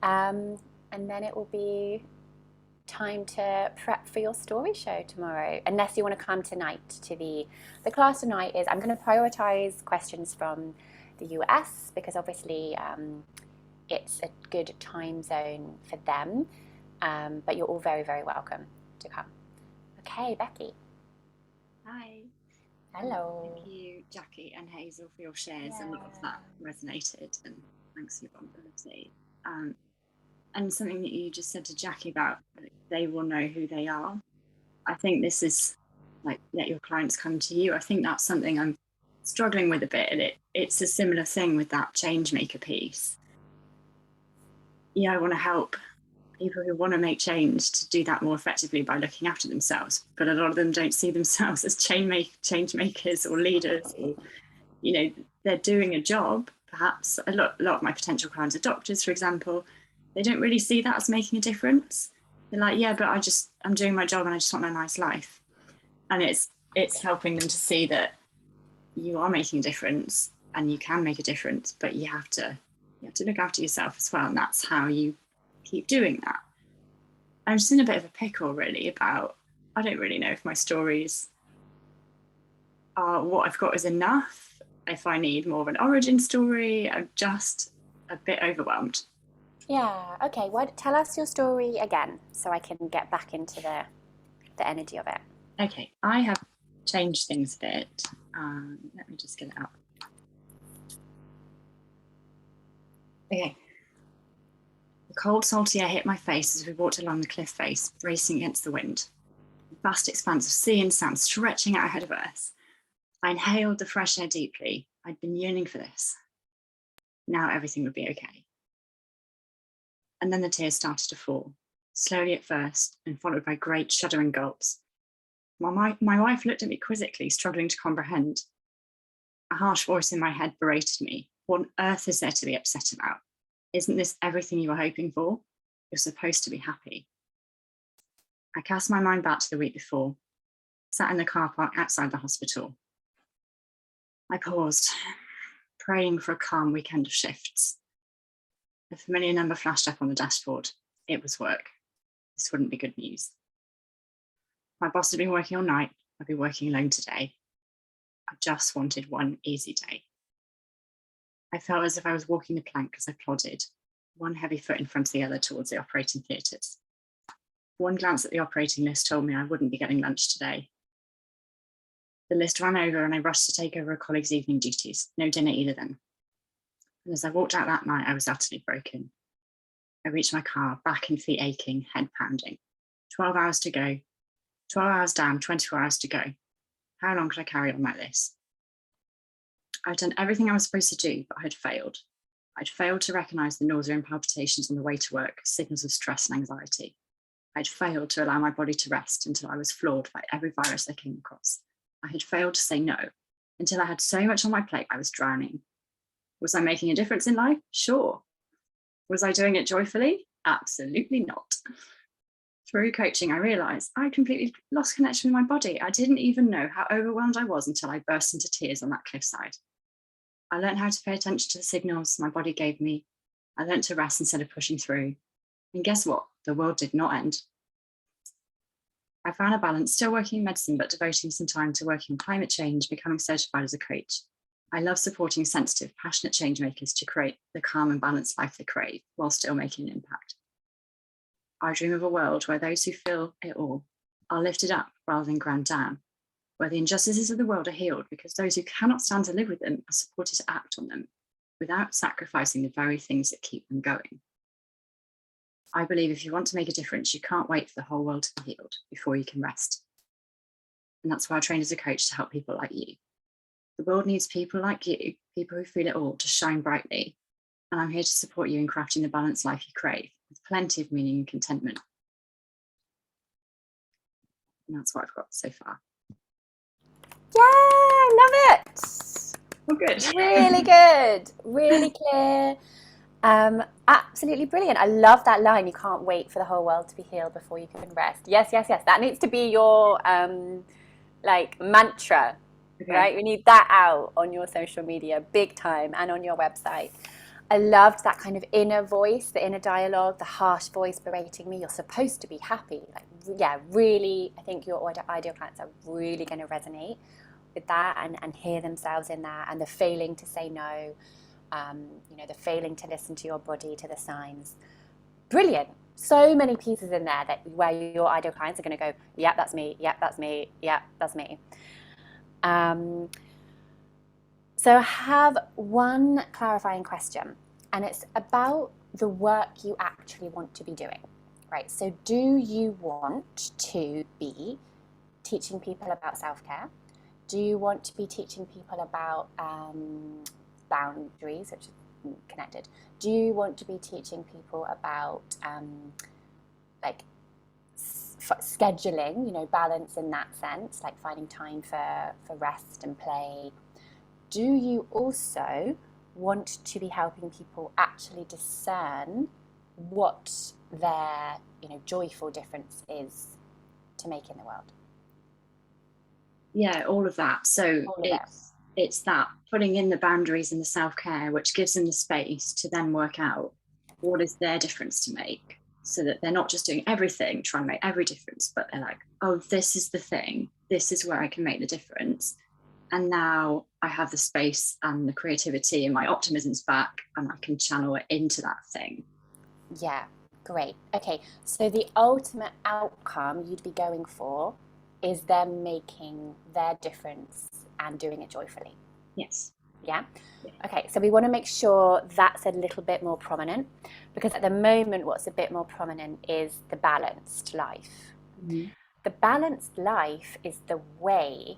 and then it will be time to prep for your story show tomorrow, unless you want to come tonight to the class tonight. Is I'm going to prioritize questions from the US, because obviously it's a good time zone for them, but you're all very, very welcome to come. Okay, Becky. Hi. Hello. Thank you, Jackie and Hazel, for your shares. A lot of that resonated, and thanks for your vulnerability. And something that you just said to Jackie about they will know who they are. I think this is like, let your clients come to you. I think that's something I'm struggling with a bit, and it's a similar thing with that change maker piece. Yeah, I want to help people who want to make change to do that more effectively by looking after themselves. But a lot of them don't see themselves as change makers or leaders, or, you know, they're doing a job. Perhaps a lot of my potential clients are doctors, for example. They don't really see that as making a difference. They're like, yeah, but I'm doing my job and I just want a nice life. And it's helping them to see that you are making a difference and you can make a difference, but you have to look after yourself as well. And that's how you keep doing that. I'm just in a bit of a pickle, really, about, I don't really know if my stories are what I've got is enough, if I need more of an origin story. I'm just a bit overwhelmed. Yeah, okay. Tell us your story again so I can get back into the energy of it. Okay, I have changed things a bit. Let me just get it up. Okay. The cold, salty air hit my face as we walked along the cliff face, bracing against the wind. The vast expanse of sea and sand stretching out ahead of us. I inhaled the fresh air deeply. I'd been yearning for this. Now everything would be okay. And then the tears started to fall, slowly at first, and followed by great shuddering gulps. My wife looked at me quizzically, struggling to comprehend. A harsh voice in my head berated me. What on earth is there to be upset about? Isn't this everything you were hoping for? You're supposed to be happy. I cast my mind back to the week before, sat in the car park outside the hospital. I paused, praying for a calm weekend of shifts. The familiar number flashed up on the dashboard. It was work. This wouldn't be good news. My boss had been working all night. I'd be working alone today. I just wanted one easy day. I felt as if I was walking the plank as I plodded, one heavy foot in front of the other towards the operating theatres. One glance at the operating list told me I wouldn't be getting lunch today. The list ran over and I rushed to take over a colleague's evening duties. No dinner either then. And as I walked out that night, I was utterly broken. I reached my car, back and feet aching, head pounding. 12 hours to go. 12 hours down, 24 hours to go. How long could I carry on like this? I'd done everything I was supposed to do, but I had failed. I'd failed to recognise the nausea and palpitations on the way to work as signals of stress and anxiety. I'd failed to allow my body to rest until I was floored by every virus I came across. I had failed to say no until I had so much on my plate I was drowning. Was I making a difference in life? Sure. Was I doing it joyfully? Absolutely not. Through coaching, I realised I completely lost connection with my body. I didn't even know how overwhelmed I was until I burst into tears on that cliffside. I learned how to pay attention to the signals my body gave me. I learned to rest instead of pushing through. And guess what? The world did not end. I found a balance, still working in medicine, but devoting some time to working on climate change, becoming certified as a coach. I love supporting sensitive, passionate change makers to create the calm and balanced life they crave while still making an impact. I dream of a world where those who feel it all are lifted up rather than ground down, where the injustices of the world are healed because those who cannot stand to live with them are supported to act on them without sacrificing the very things that keep them going. I believe if you want to make a difference, you can't wait for the whole world to be healed before you can rest. And that's why I trained as a coach to help people like you. The world needs people like you, people who feel it all, to shine brightly. And I'm here to support you in crafting the balanced life you crave, with plenty of meaning and contentment. And that's what I've got so far. Yeah, I love it. Oh, good. Really good. Really clear. Absolutely brilliant. I love that line. You can't wait for the whole world to be healed before you can rest. Yes, yes, yes. That needs to be your like mantra, Okay. right? We need that out on your social media big time and on your website. I loved that kind of inner voice, the inner dialogue, the harsh voice berating me. You're supposed to be happy. Like, yeah, really, I think your ideal clients are really going to resonate with that and hear themselves in that, and the failing to say no, the failing to listen to your body, to the signs. Brilliant. So many pieces in there that where your ideal clients are going to go, yeah, that's me. Yeah, that's me. Yeah, that's me. So I have one clarifying question, and it's about the work you actually want to be doing, right? So do you want to be teaching people about self-care? Do you want to be teaching people about boundaries, which is connected? Do you want to be teaching people about like scheduling, you know, balance in that sense, like finding time for rest and play, do you also want to be helping people actually discern what their, you know, joyful difference is to make in the world? Yeah, all of that. So All of it's that putting in the boundaries and the self-care, which gives them the space to then work out what is their difference to make, so that they're not just doing everything, trying to make every difference, but they're like, oh, this is the thing, this is where I can make the difference. And now I have the space and the creativity and my optimism's back, and I can channel it into that thing. Yeah, great. Okay, so the ultimate outcome you'd be going for is them making their difference and doing it joyfully. Yes. Yeah? Okay, so we want to make sure that's a little bit more prominent, because at the moment what's a bit more prominent is the balanced life. Mm-hmm. The balanced life is the way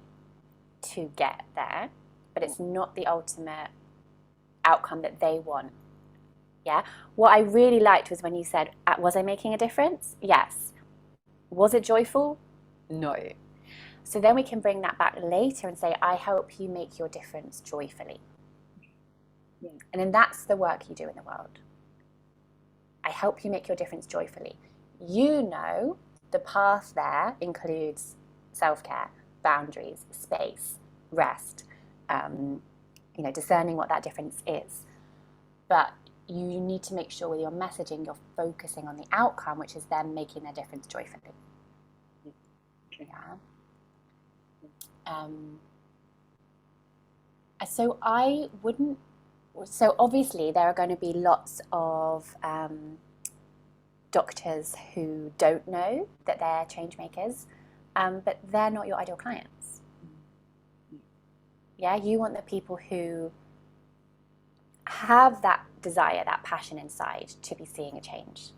to get there, but it's not the ultimate outcome that they want. Yeah? What I really liked was when you said, was I making a difference? Yes. Was it joyful? No. So then we can bring that back later and say, I help you make your difference joyfully. Yeah. And then that's the work you do in the world. I help you make your difference joyfully. You know, the path there includes self-care, boundaries, space, rest, you know, discerning what that difference is. But you need to make sure with your messaging, you're focusing on the outcome, which is them making their difference joyfully. Okay. Yeah. So I wouldn't. So obviously there are going to be lots of doctors who don't know that they're change makers, but they're not your ideal clients. Yeah, you want the people who have that desire, that passion inside to be seeing a change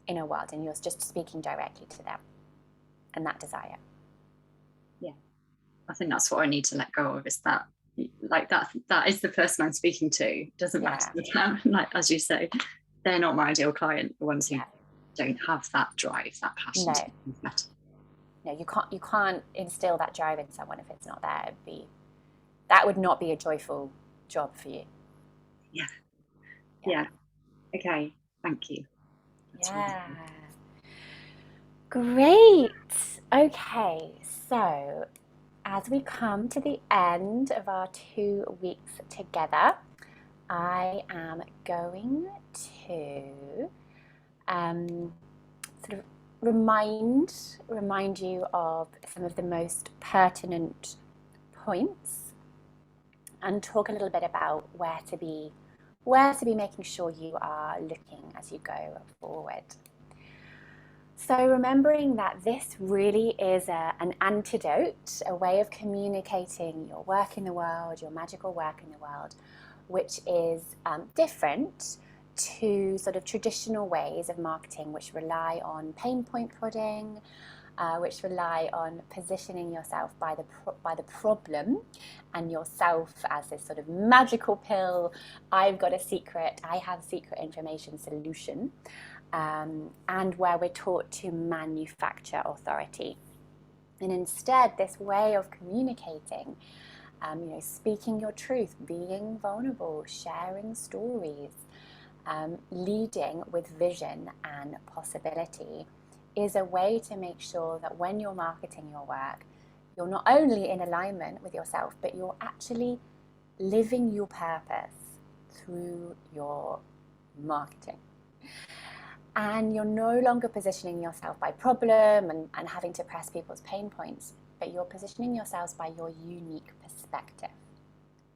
in a world, and you're just speaking directly to them and that desire. Yeah, I think that's what I need to let go of, is that, like, that is the person I'm speaking to. Doesn't matter the time, like, as you say, they're not my ideal client, the ones who don't have that drive, that passion to be better. No, you can't instill that drive in someone if it's not there. That would not be a joyful job for you. Yeah. Okay, thank you. That's Great. Okay, so as we come to the end of our 2 weeks together, I am going to sort of remind you of some of the most pertinent points, and talk a little bit about where to be making sure you are looking as you go forward. So remembering that this really is an antidote, a way of communicating your work in the world, your magical work in the world, which is different to sort of traditional ways of marketing, which rely on pain point prodding, which rely on positioning yourself by the problem and yourself as this sort of magical pill. I've got a secret, I have secret information solution, and where we're taught to manufacture authority. And instead, this way of communicating, speaking your truth, being vulnerable, sharing stories, leading with vision and possibility, is a way to make sure that when you're marketing your work, you're not only in alignment with yourself, but you're actually living your purpose through your marketing. And you're no longer positioning yourself by problem and having to press people's pain points, but you're positioning yourselves by your unique perspective,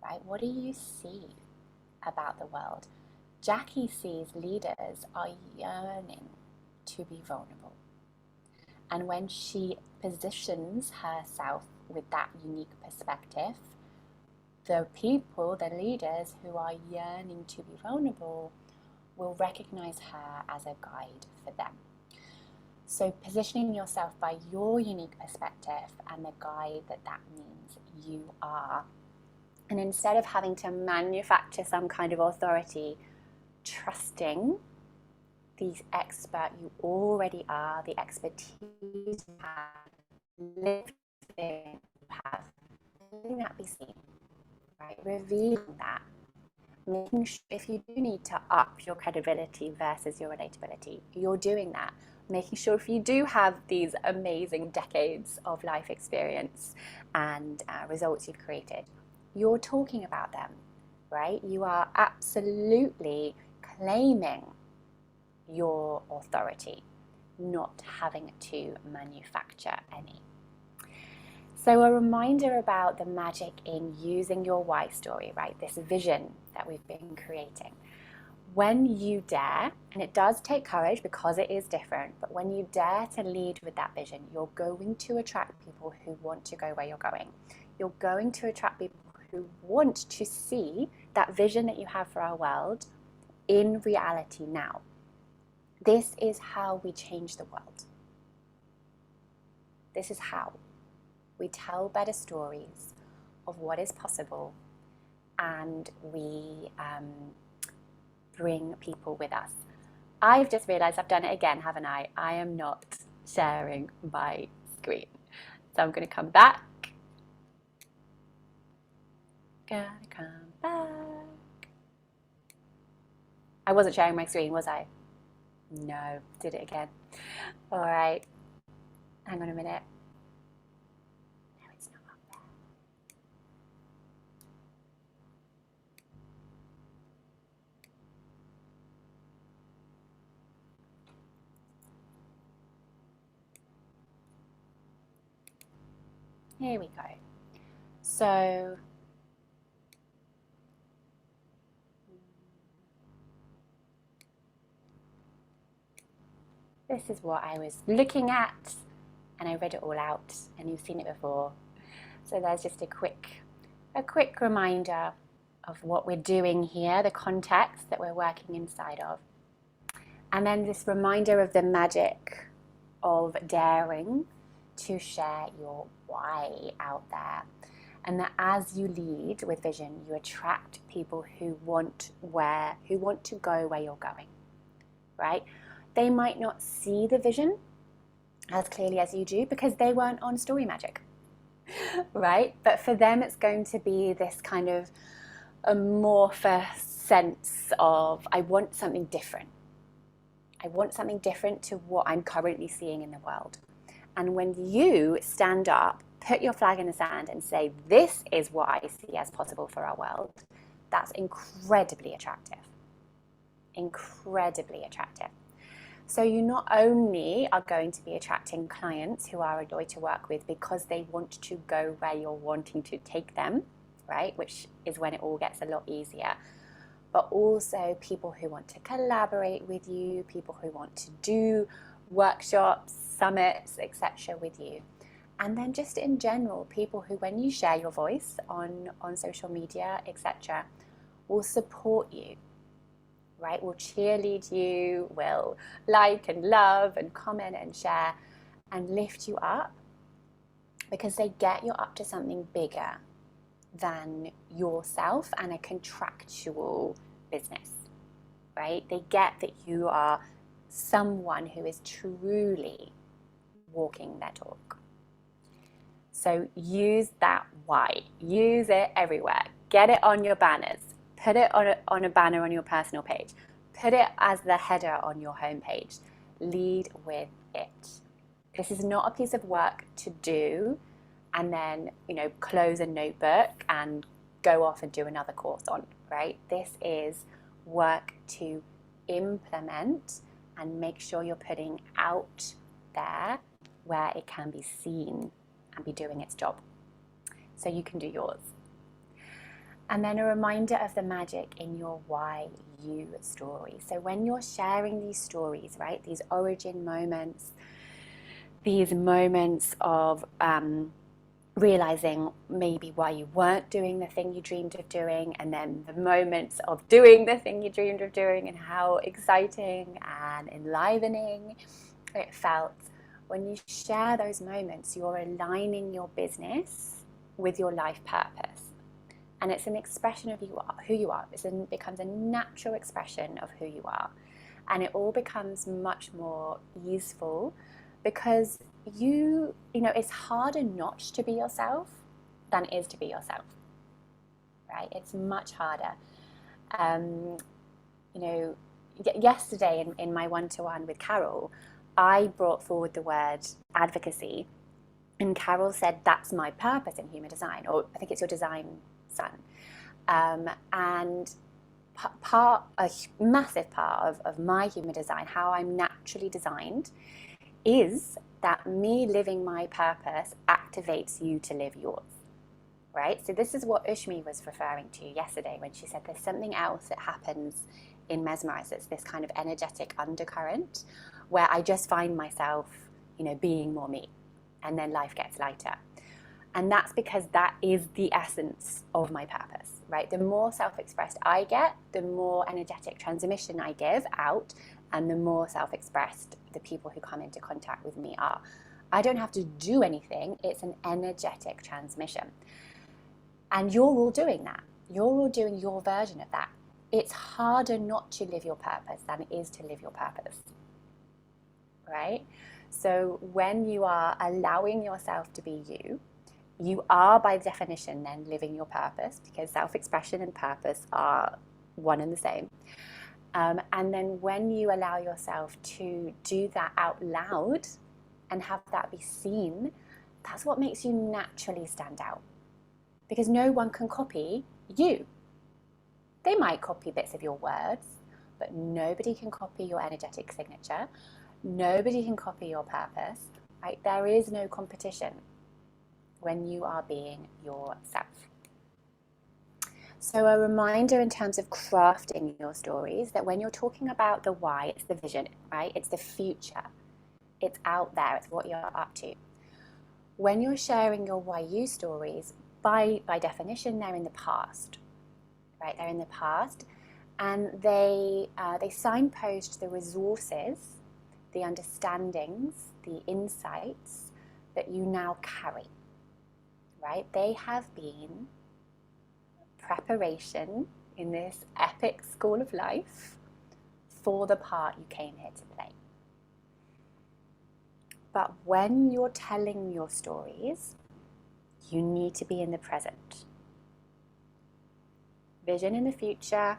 right? What do you see about the world? Jackie sees leaders are yearning to be vulnerable. And when she positions herself with that unique perspective, the people, the leaders who are yearning to be vulnerable, will recognize her as a guide for them. So positioning yourself by your unique perspective and the guide that means you are. And instead of having to manufacture some kind of authority, trusting the expert you already are, the expertise you have, lived experience you have, letting that be seen, right? Revealing that. Making sure if you do need to up your credibility versus your relatability, you're doing that. Making sure if you do have these amazing decades of life experience and results you've created, you're talking about them, right? You are absolutely claiming your authority, not having to manufacture any. So a reminder about the magic in using your why story, right? This vision that we've been creating. When you dare, and it does take courage because it is different, but when you dare to lead with that vision, you're going to attract people who want to go where you're going. You're going to attract people who want to see that vision that you have for our world in reality now. This is how we change the world. This is how. We tell better stories of what is possible, and we bring people with us. I've just realized I've done it again, haven't I? I am not sharing my screen. So I'm going to come back. Gonna come back. I wasn't sharing my screen, was I? No, did it again. All right. Hang on a minute. Here we go. So this is what I was looking at, and I read it all out, and you've seen it before. So there's just a quick reminder of what we're doing here, the context that we're working inside of. And then this reminder of the magic of daring to share your why out there. And that as you lead with vision, you attract people who want to go where you're going, right? They might not see the vision as clearly as you do because they weren't on StoryMagic, right? But for them, it's going to be this kind of amorphous sense of, I want something different. I want something different to what I'm currently seeing in the world. And when you stand up, put your flag in the sand and say, this is what I see as possible for our world, that's incredibly attractive. Incredibly attractive. So you not only are going to be attracting clients who are a joy to work with because they want to go where you're wanting to take them, right? Which is when it all gets a lot easier. But also people who want to collaborate with you, people who want to do workshops, summits, etc. with you. And then just in general, people who, when you share your voice on social media, etc., will support you, right? Will cheerlead you, will like and love and comment and share and lift you up because they get you up to something bigger than yourself and a contractual business, right? They get that you are someone who is truly walking their talk. So use that why. Use it everywhere. Get it on your banners. Put it on a banner on your personal page. Put it as the header on your homepage. Lead with it. This is not a piece of work to do and then, close a notebook and go off and do another course on, right? This is work to implement and make sure you're putting out there where it can be seen and be doing its job. So you can do yours. And then a reminder of the magic in your why you story. So when you're sharing these stories, right, these origin moments, these moments of realizing maybe why you weren't doing the thing you dreamed of doing, and then the moments of doing the thing you dreamed of doing and how exciting and enlivening it felt. When you share those moments, you're aligning your business with your life purpose. And it's an expression of who you are. It becomes a natural expression of who you are. And it all becomes much more easeful because you know, it's harder not to be yourself than it is to be yourself, right? It's much harder. You know, yesterday in my one-to-one with Carol, I brought forward the word advocacy, and Carol said, that's my purpose in human design, or I think it's your design son. And a massive part of my human design, how I'm naturally designed, is that me living my purpose activates you to live yours, right? So this is what Ushmi was referring to yesterday when she said there's something else that happens in Mesmerize. It's this kind of energetic undercurrent where I just find myself, you know, being more me, and then life gets lighter. And that's because that is the essence of my purpose, right? The more self-expressed I get, the more energetic transmission I give out, and the more self-expressed the people who come into contact with me are. I don't have to do anything. It's an energetic transmission. And you're all doing that. You're all doing your version of that. It's harder not to live your purpose than it is to live your purpose, right? So when you are allowing yourself to be you, you are by definition then living your purpose, because self-expression and purpose are one and the same. And then when you allow yourself to do that out loud and have that be seen, that's what makes you naturally stand out. Because no one can copy you. They might copy bits of your words, but nobody can copy your energetic signature. Nobody can copy your purpose, right? There is no competition when you are being yourself. So a reminder in terms of crafting your stories, that when you're talking about the why, it's the vision, right? It's the future. It's out there. It's what you're up to. When you're sharing your why you stories, by definition, they're in the past, right? They're in the past, and they signpost the resources, the understandings, the insights that you now carry, right? They have been preparation in this epic school of life for the part you came here to play. But when you're telling your stories, you need to be in the present. Vision in the future,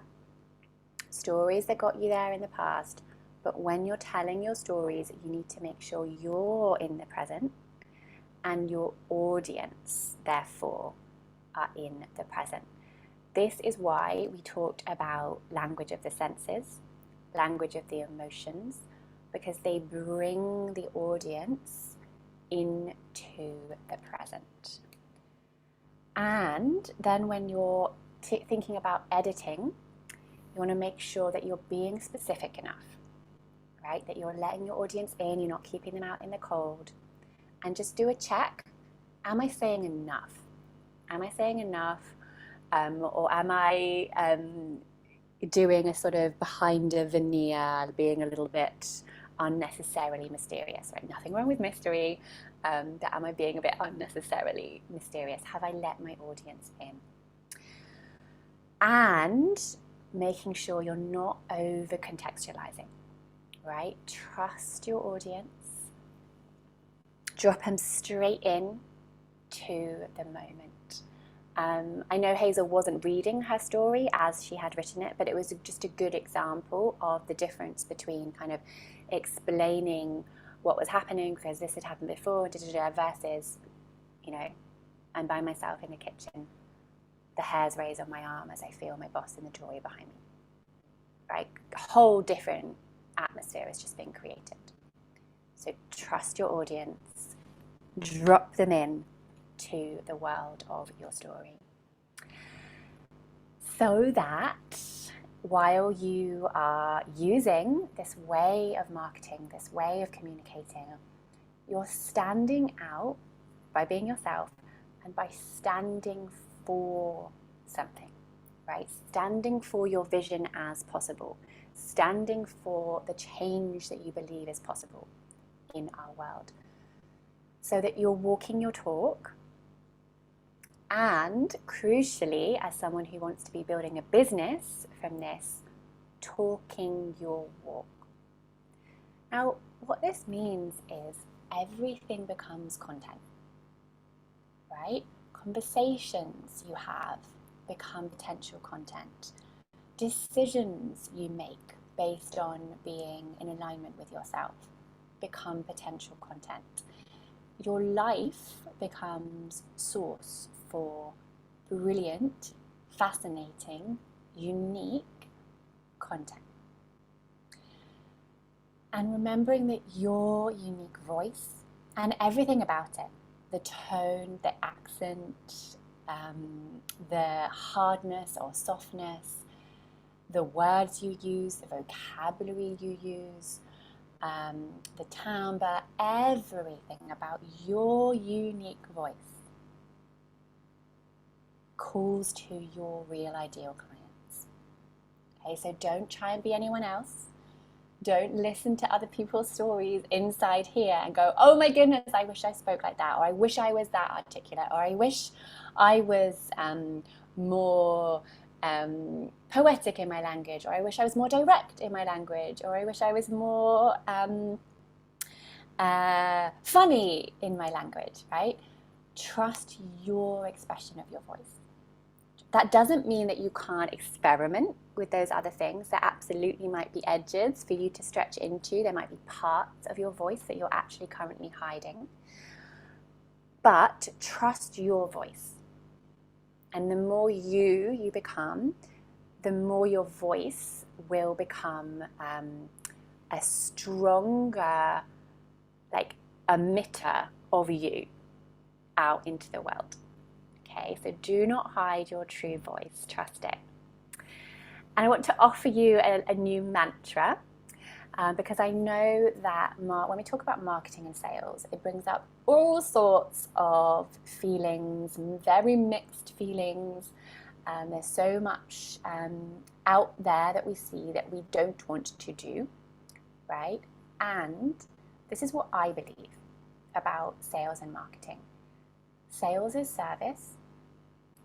stories that got you there in the past. But when you're telling your stories, you need to make sure you're in the present, and your audience, therefore, are in the present. This is why we talked about language of the senses, language of the emotions, because they bring the audience into the present. And then when you're thinking about editing, you want to make sure that you're being specific enough, right? That you're letting your audience in, you're not keeping them out in the cold. And just do a check. Am I saying enough? Am I saying enough? Or am I doing a sort of behind a veneer, being a little bit unnecessarily mysterious, right? Nothing wrong with mystery, but am I being a bit unnecessarily mysterious? Have I let my audience in? And making sure you're not over contextualizing, right? Trust your audience. Drop them straight in to the moment. I know Hazel wasn't reading her story as she had written it, but it was just a good example of the difference between kind of explaining what was happening because this had happened before, versus, you know, I'm by myself in the kitchen, the hairs raise on my arm as I feel my boss in the doorway behind me. Right? A whole different atmosphere has just been created. So trust your audience, drop them in to the world of your story, so that while you are using this way of marketing, this way of communicating, you're standing out by being yourself and by standing for something, right? Standing for your vision as possible, standing for the change that you believe is possible in our world, so that you're walking your talk. And crucially, as someone who wants to be building a business from this, talking your walk. Now, what this means is everything becomes content, right? Conversations you have become potential content. Decisions you make based on being in alignment with yourself become potential content. Your life becomes source for brilliant, fascinating, unique content. And remembering that your unique voice and everything about it, the tone, the accent, the hardness or softness, the words you use, the vocabulary you use, the timbre, everything about your unique voice calls to your real ideal clients. Okay, so don't try and be anyone else. Don't listen to other people's stories inside here and go, oh my goodness, I wish I spoke like that, or I wish I was that articulate, or I wish I was more poetic in my language, or I wish I was more direct in my language, or I wish I was more funny in my language, right? Trust your expression of your voice. That doesn't mean that you can't experiment with those other things. There absolutely might be edges for you to stretch into. There might be parts of your voice that you're actually currently hiding. But trust your voice. And the more you become, the more your voice will become a stronger, like, emitter of you out into the world. Okay, so do not hide your true voice, trust it. And I want to offer you a new mantra because I know that when we talk about marketing and sales, it brings up all sorts of feelings, very mixed feelings. There's so much out there that we see that we don't want to do, right? And this is what I believe about sales and marketing. Sales is service,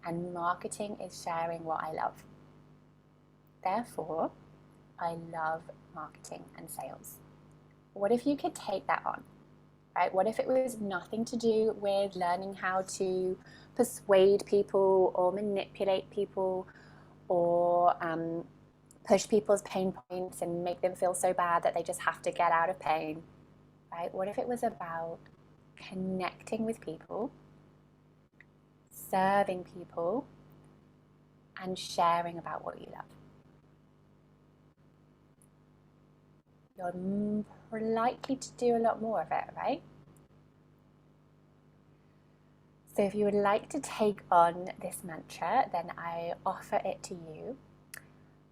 and marketing is sharing what I love. Therefore, I love marketing and sales. What if you could take that on, right? What if it was nothing to do with learning how to persuade people or manipulate people or push people's pain points and make them feel so bad that they just have to get out of pain, right? What if it was about connecting with people, serving people, and sharing about what you love? You're more likely to do a lot more of it, right? So if you would like to take on this mantra, then I offer it to you.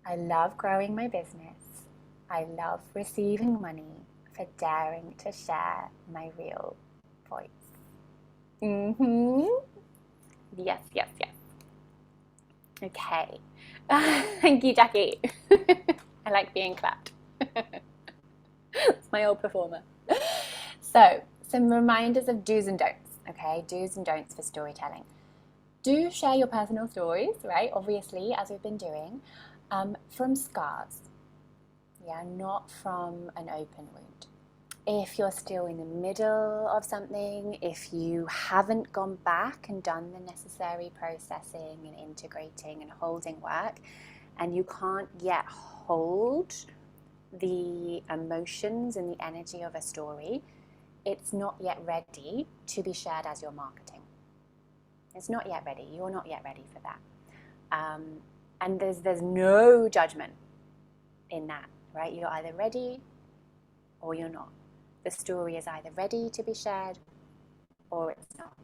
I love growing my business. I love receiving money for daring to share my real voice. Yes, yes, yes. Okay. Thank you, Jackie. I like being clapped. It's my old performer. So, some reminders of do's and don'ts, okay? Do's and don'ts for storytelling. Do share your personal stories, right? Obviously, as we've been doing, from scars. Yeah, not from an open wound. If you're still in the middle of something, if you haven't gone back and done the necessary processing and integrating and holding work, and you can't yet hold the emotions and the energy of a story, it's not yet ready to be shared as your marketing. It's not yet ready. You're not yet ready for that. And there's no judgment in that, right? You're either ready or you're not. The story is either ready to be shared or it's not.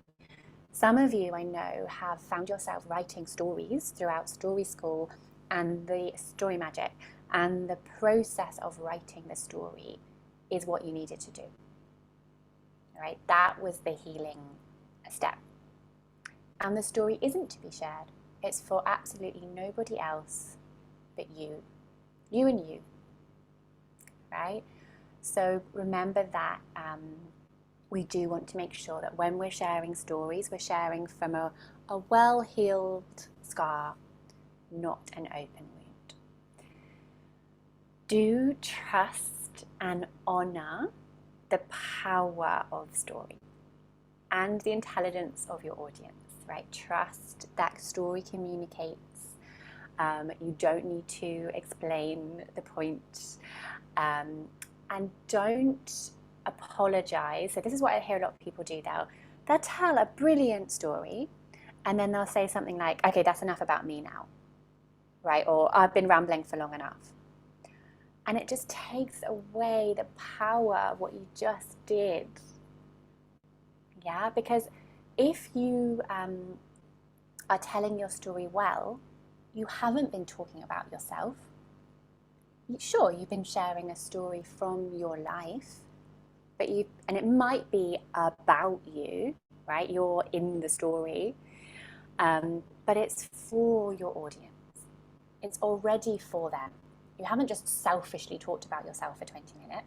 Some of you, I know, have found yourself writing stories throughout story school and the StoryMagic, and the process of writing the story is what you needed to do. Right? That was the healing step. And the story isn't to be shared. It's for absolutely nobody else but you. You and you. Right? So remember that we do want to make sure that when we're sharing stories, we're sharing from a well-healed scar, not an open wound. Do trust and honor the power of story and the intelligence of your audience, right? Trust that story communicates. You don't need to explain the point, and don't apologize. So this is what I hear a lot of people do. They'll tell a brilliant story, and then they'll say something like, okay, that's enough about me now, right? Or I've been rambling for long enough. And it just takes away the power of what you just did. Yeah, because if you are telling your story well, you haven't been talking about yourself. Sure, you've been sharing a story from your life, and it might be about you, right? You're in the story, but it's for your audience. It's already for them. You haven't just selfishly talked about yourself for 20 minutes,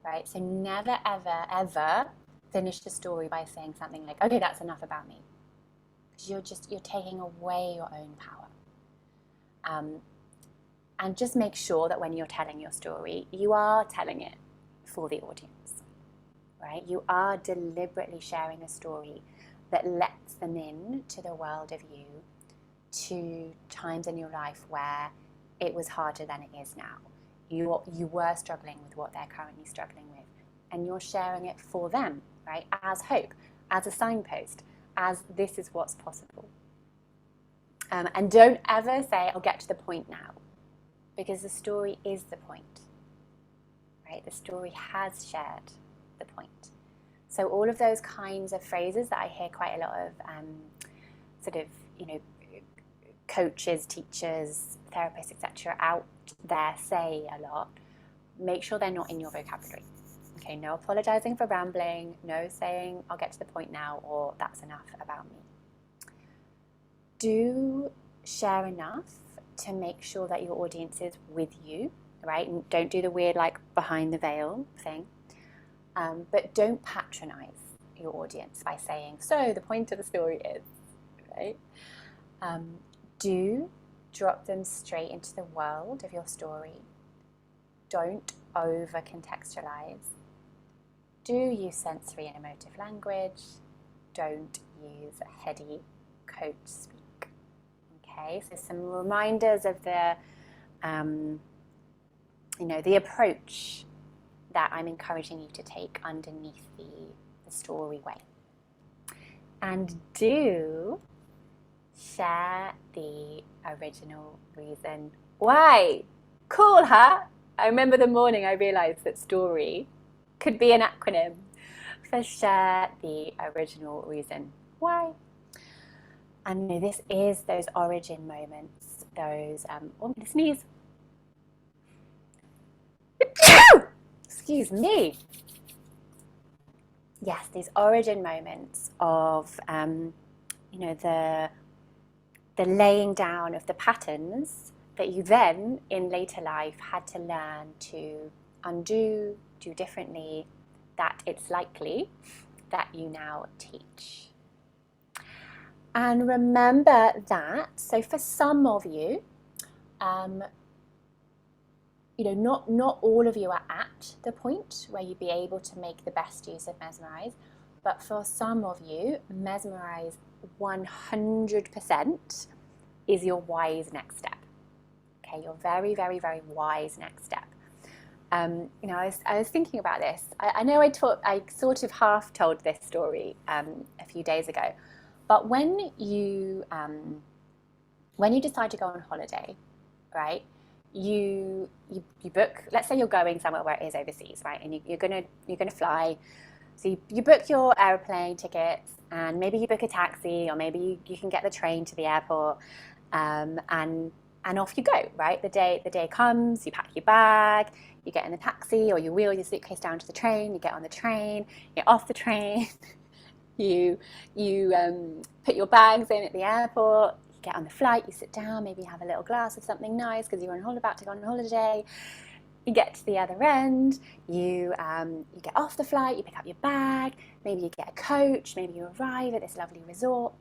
right? So never, ever, ever finish the story by saying something like, okay, that's enough about me. Because you're taking away your own power. And just make sure that when you're telling your story, you are telling it for the audience, right? You are deliberately sharing a story that lets them in to the world of you, to times in your life where it was harder than it is now. You were struggling with what they're currently struggling with, and you're sharing it for them, right? As hope, as a signpost, as this is what's possible. And don't ever say, I'll get to the point now, because the story is the point, right? The story has shared the point. So all of those kinds of phrases that I hear quite a lot of sort of, coaches, teachers, therapists, etc. out there say a lot, make sure they're not in your vocabulary. Okay, no apologizing for rambling, no saying, I'll get to the point now, or that's enough about me. Do share enough to make sure that your audience is with you, right? And don't do the weird, behind the veil thing. But don't patronize your audience by saying, so the point of the story is, right? Do drop them straight into the world of your story. Don't over-contextualize. Do use sensory and emotive language. Don't use heady coach speak. Okay, so some reminders of the approach that I'm encouraging you to take underneath the story way. And do share the original reason why. Cool, huh? I remember the morning I realized that story could be an acronym for share the original reason why. And this is those origin moments, those, I'm going to sneeze. Excuse me. Yes, these origin moments of, the laying down of the patterns that you then, in later life, had to learn to undo, do differently, that it's likely that you now teach. And remember that, so for some of you, not all of you are at the point where you'd be able to make the best use of Mesmerize, but for some of you, Mesmerize 100% is your wise next step. Okay, your very, very, very wise next step. I was thinking about this. I know I sort of half told this story a few days ago, but when you decide to go on holiday, right? You book. Let's say you're going somewhere where it is overseas, right? And you're gonna fly. So you book your airplane tickets, and maybe you book a taxi, or maybe you can get the train to the airport, and off you go, right? The day comes, you pack your bag, you get in the taxi, or you wheel your suitcase down to the train, you get on the train, you're off the train, you put your bags in at the airport, you get on the flight, you sit down, maybe you have a little glass of something nice because you're about to go on holiday. You get to the other end, you get off the flight, you pick up your bag, maybe you get a coach, maybe you arrive at this lovely resort.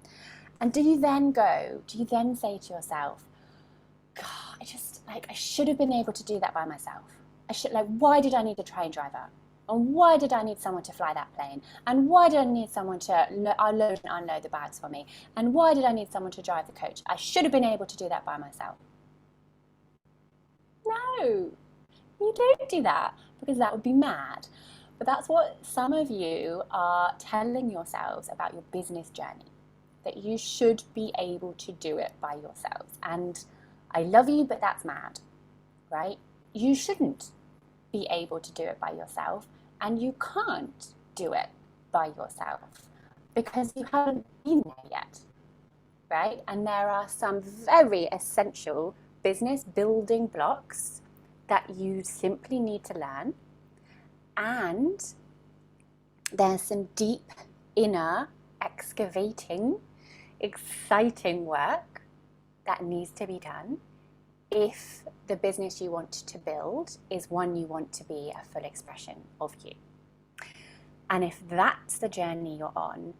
And do you then say to yourself, God, like, I should have been able to do that by myself. Why did I need a train driver? And why did I need someone to fly that plane? And why did I need someone to load and unload the bags for me? And why did I need someone to drive the coach? I should have been able to do that by myself. No, you don't do that, because that would be mad. But that's what some of you are telling yourselves about your business journey, that you should be able to do it by yourselves. And I love you, but that's mad, right? You shouldn't be able to do it by yourself, and you can't do it by yourself because you haven't been there yet, right? And there are some very essential business building blocks that you simply need to learn, and there's some deep inner excavating, exciting work that needs to be done if the business you want to build is one you want to be a full expression of you. And if that's the journey you're on,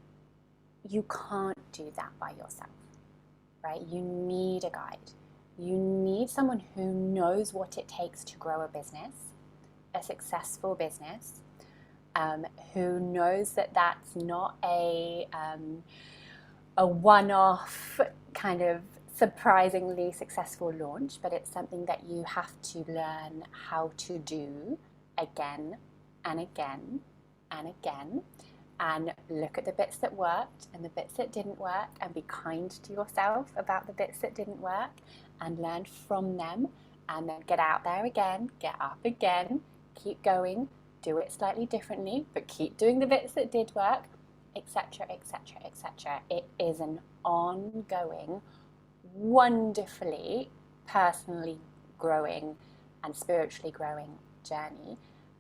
you can't do that by yourself, right? You need a guide. You need someone who knows what it takes to grow a business, a successful business, who knows that that's not a one-off kind of surprisingly successful launch, but it's something that you have to learn how to do again and again and again, and look at the bits that worked and the bits that didn't work, and be kind to yourself about the bits that didn't work and learn from them, and then get out there again, get up again, keep going, do it slightly differently, but keep doing the bits that did work, etc., etc., etc. It is an ongoing, wonderfully personally growing and spiritually growing journey,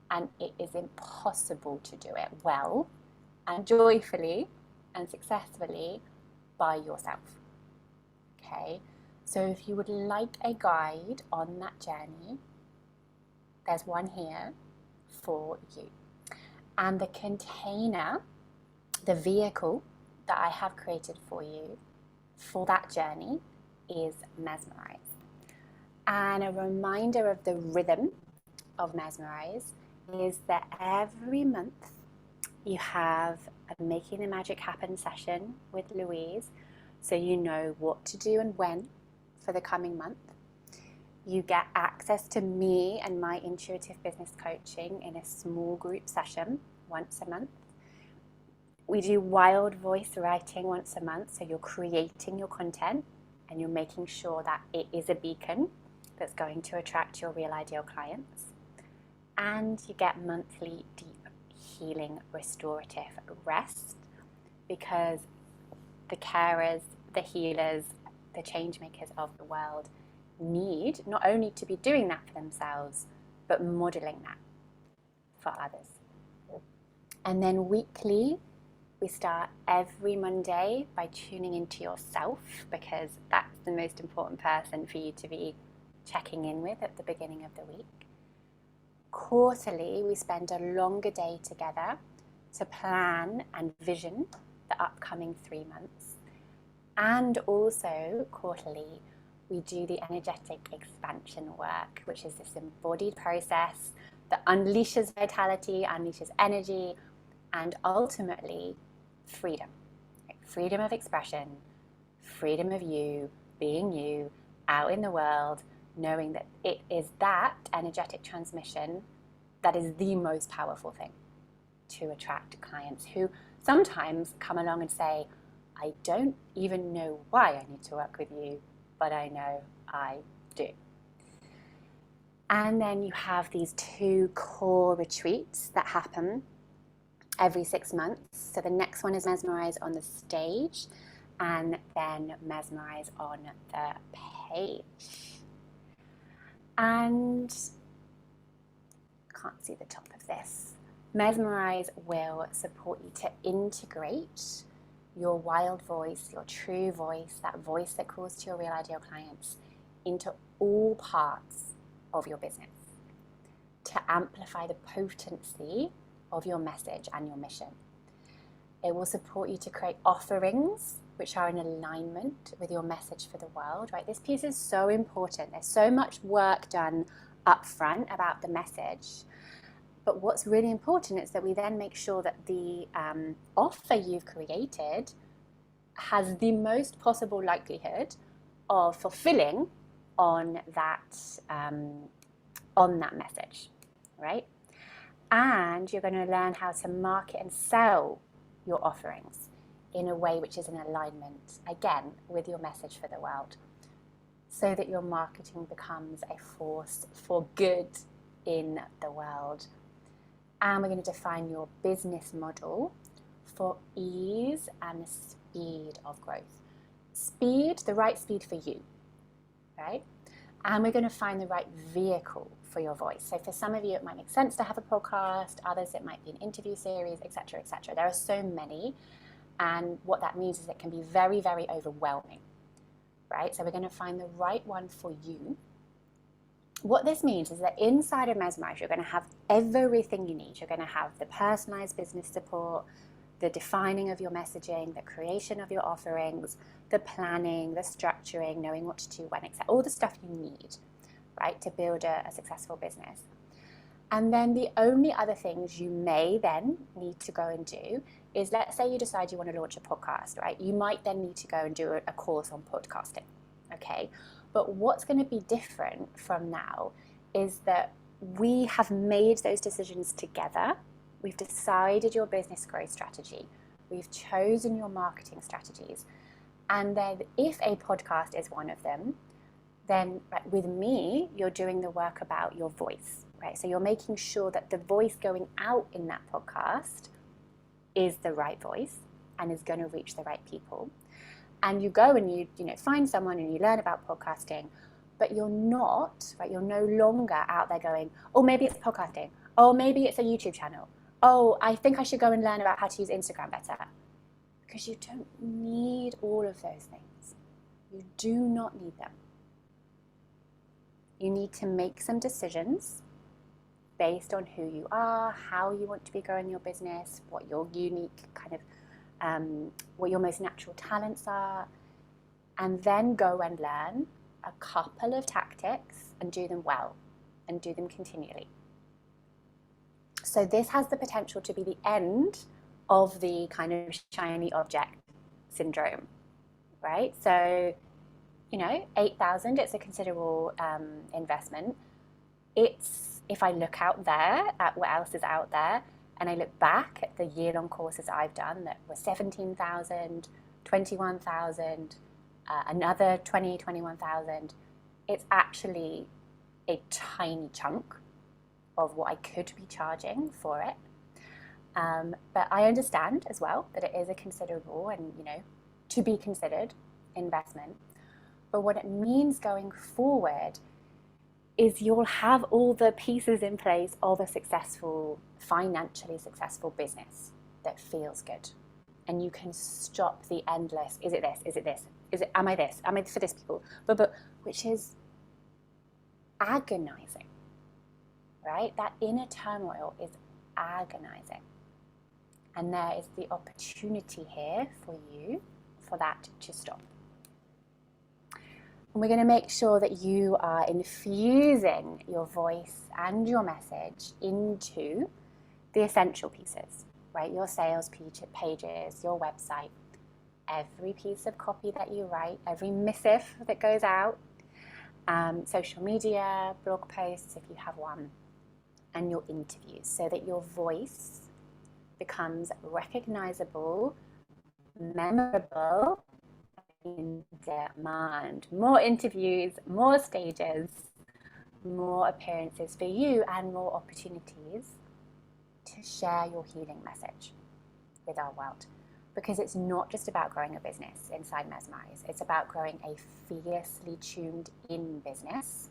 and it is impossible to do it well and joyfully and successfully by yourself. Okay, so if you would like a guide on that journey, there's one here for you. And the container, the vehicle that I have created for you for that journey is Mesmerize. And a reminder of the rhythm of Mesmerize is that every month you have a Making the Magic Happen session with Louise, so you know what to do and when for the coming month. You get access to me and my intuitive business coaching in a small group session once a month. We do wild voice writing once a month, so you're creating your content and you're making sure that it is a beacon that's going to attract your real ideal clients. And you get monthly deep healing restorative rest, because the carers, the healers, the change makers of the world need not only to be doing that for themselves, but modeling that for others. And then weekly, we start every Monday by tuning into yourself, because that's the most important person for you to be checking in with at the beginning of the week. Quarterly, we spend a longer day together to plan and vision the upcoming 3 months. And also quarterly, we do the energetic expansion work, which is this embodied process that unleashes vitality, unleashes energy, and ultimately freedom. Freedom of expression, freedom of you, being you, out in the world, knowing that it is that energetic transmission that is the most powerful thing to attract clients who sometimes come along and say, I don't even know why I need to work with you, but I know I do. And then you have these 2 core retreats that happen every 6 months. So the next one is Mesmerize on the stage, and then Mesmerize on the page. And can't see the top of this. Mesmerize will support you to integrate your wild voice, your true voice, that voice that calls to your real ideal clients, into all parts of your business, to amplify the potency of your message and your mission. It will support you to create offerings which are in alignment with your message for the world, right? This piece is so important. There's so much work done up front about the message. But what's really important is that we then make sure that the offer you've created has the most possible likelihood of fulfilling on that message, right? And you're going to learn how to market and sell your offerings in a way which is in alignment, again, with your message for the world, so that your marketing becomes a force for good in the world. And we're going to define your business model for ease and speed of growth. Speed, the right speed for you, right? And we're going to find the right vehicle for your voice. So for some of you, it might make sense to have a podcast. Others, it might be an interview series, etc., etc. There are so many. And what that means is it can be very, very overwhelming, right? So we're going to find the right one for you. What this means is that inside of Mesmerize, you're going to have everything you need. You're going to have the personalized business support, the defining of your messaging, the creation of your offerings, the planning, the structuring, knowing what to do when, etc. All the stuff you need, right, to build a successful business. And then the only other things you may then need to go and do is, let's say you decide you want to launch a podcast, right? You might then need to go and do a course on podcasting, okay? But what's going to be different from now is that we have made those decisions together. We've decided your business growth strategy. We've chosen your marketing strategies. And then if a podcast is one of them, then with me, you're doing the work about your voice, right? So you're making sure that the voice going out in that podcast is the right voice and is going to reach the right people. And you go and you find someone and you learn about podcasting, but you're not, right? You're no longer out there going, oh, maybe it's podcasting. Oh, maybe it's a YouTube channel. Oh, I think I should go and learn about how to use Instagram better. Because you don't need all of those things. You do not need them. You need to make some decisions based on who you are, how you want to be growing your business, what your unique kind of, what your most natural talents are, and then go and learn a couple of tactics and do them well and do them continually. So this has the potential to be the end of the kind of shiny object syndrome, right? So, 8,000, it's a considerable investment. If I look out there at what else is out there, and I look back at the year-long courses I've done that were 17,000, 21,000, another 20, 21,000, it's actually a tiny chunk of what I could be charging for it. But I understand as well that it is a considerable and, to be considered investment. But what it means going forward is you'll have all the pieces in place of a financially successful business that feels good. And you can stop the endless, is it this? Is it this? Am I this? Am I for this people? But which is agonizing, right? That inner turmoil is agonizing. And there is the opportunity here for you for that to stop. And we're going to make sure that you are infusing your voice and your message into the essential pieces, right? Your sales pages, your website, every piece of copy that you write, every missive that goes out, social media, blog posts if you have one, and your interviews, so that your voice becomes recognizable, memorable, in demand. More interviews, more stages, more appearances for you, and more opportunities to share your healing message with our world. Because it's not just about growing a business inside Mesmerize, it's about growing a fiercely tuned in business,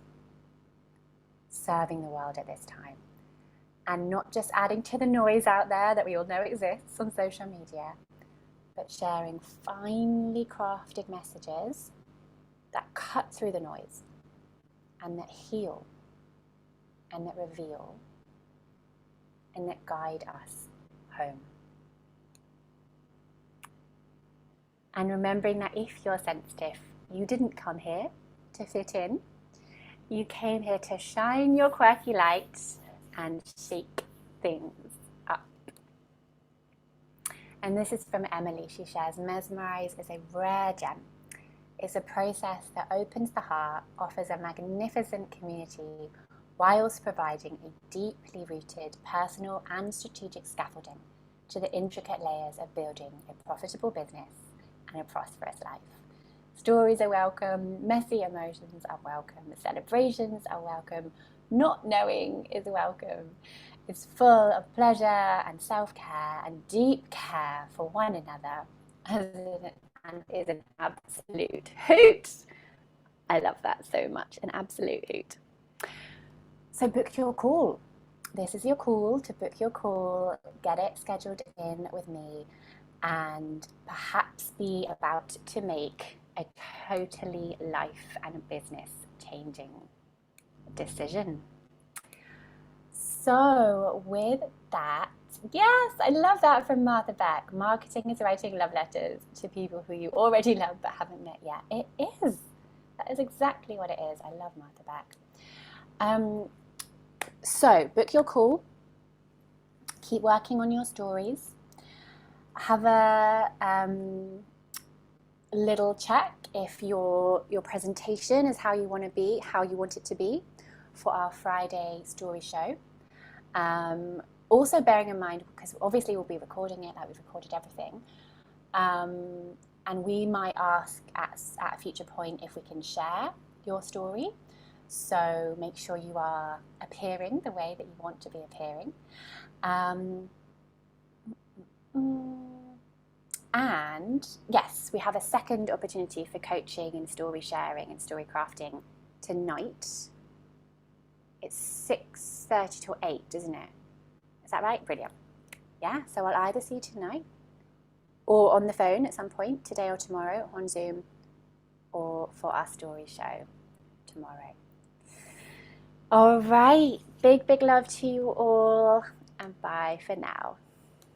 serving the world at this time. And not just adding to the noise out there that we all know exists on social media, but sharing finely crafted messages that cut through the noise and that heal and that reveal and that guide us home. And remembering that if you're sensitive, you didn't come here to fit in. You came here to shine your quirky light and shake things up. And this is from Emily. She shares, mesmerize is a rare gem. It's a process that opens the heart, offers a magnificent community, whilst providing a deeply rooted personal and strategic scaffolding to the intricate layers of building a profitable business and a prosperous life. Stories are welcome, messy emotions are welcome, celebrations are welcome, not knowing is welcome. It's full of pleasure and self-care and deep care for one another, and is an absolute hoot. I love that so much, an absolute hoot. So book your call. This is your call to book your call, get it scheduled in with me, and perhaps be about to make a totally life and business changing decision. So with that, yes, I love that from Martha Beck. Marketing is writing love letters to people who you already love but haven't met yet. It is. That is exactly what it is. I love Martha Beck. So book your call. Keep working on your stories. Have a little check if your presentation is how you want it to be for our Friday story show. Also bearing in mind, because obviously we'll be recording it like we've recorded everything, and we might ask at a future point if we can share your story. So make sure you are appearing the way that you want to be appearing. And yes, we have a second opportunity for coaching and story sharing and story crafting tonight. It's 6:30 to 8, isn't it? Is that right? Brilliant. Yeah, so I'll either see you tonight or on the phone at some point, today or tomorrow, on Zoom, or for our story show tomorrow. All right, big love to you all, and bye for now.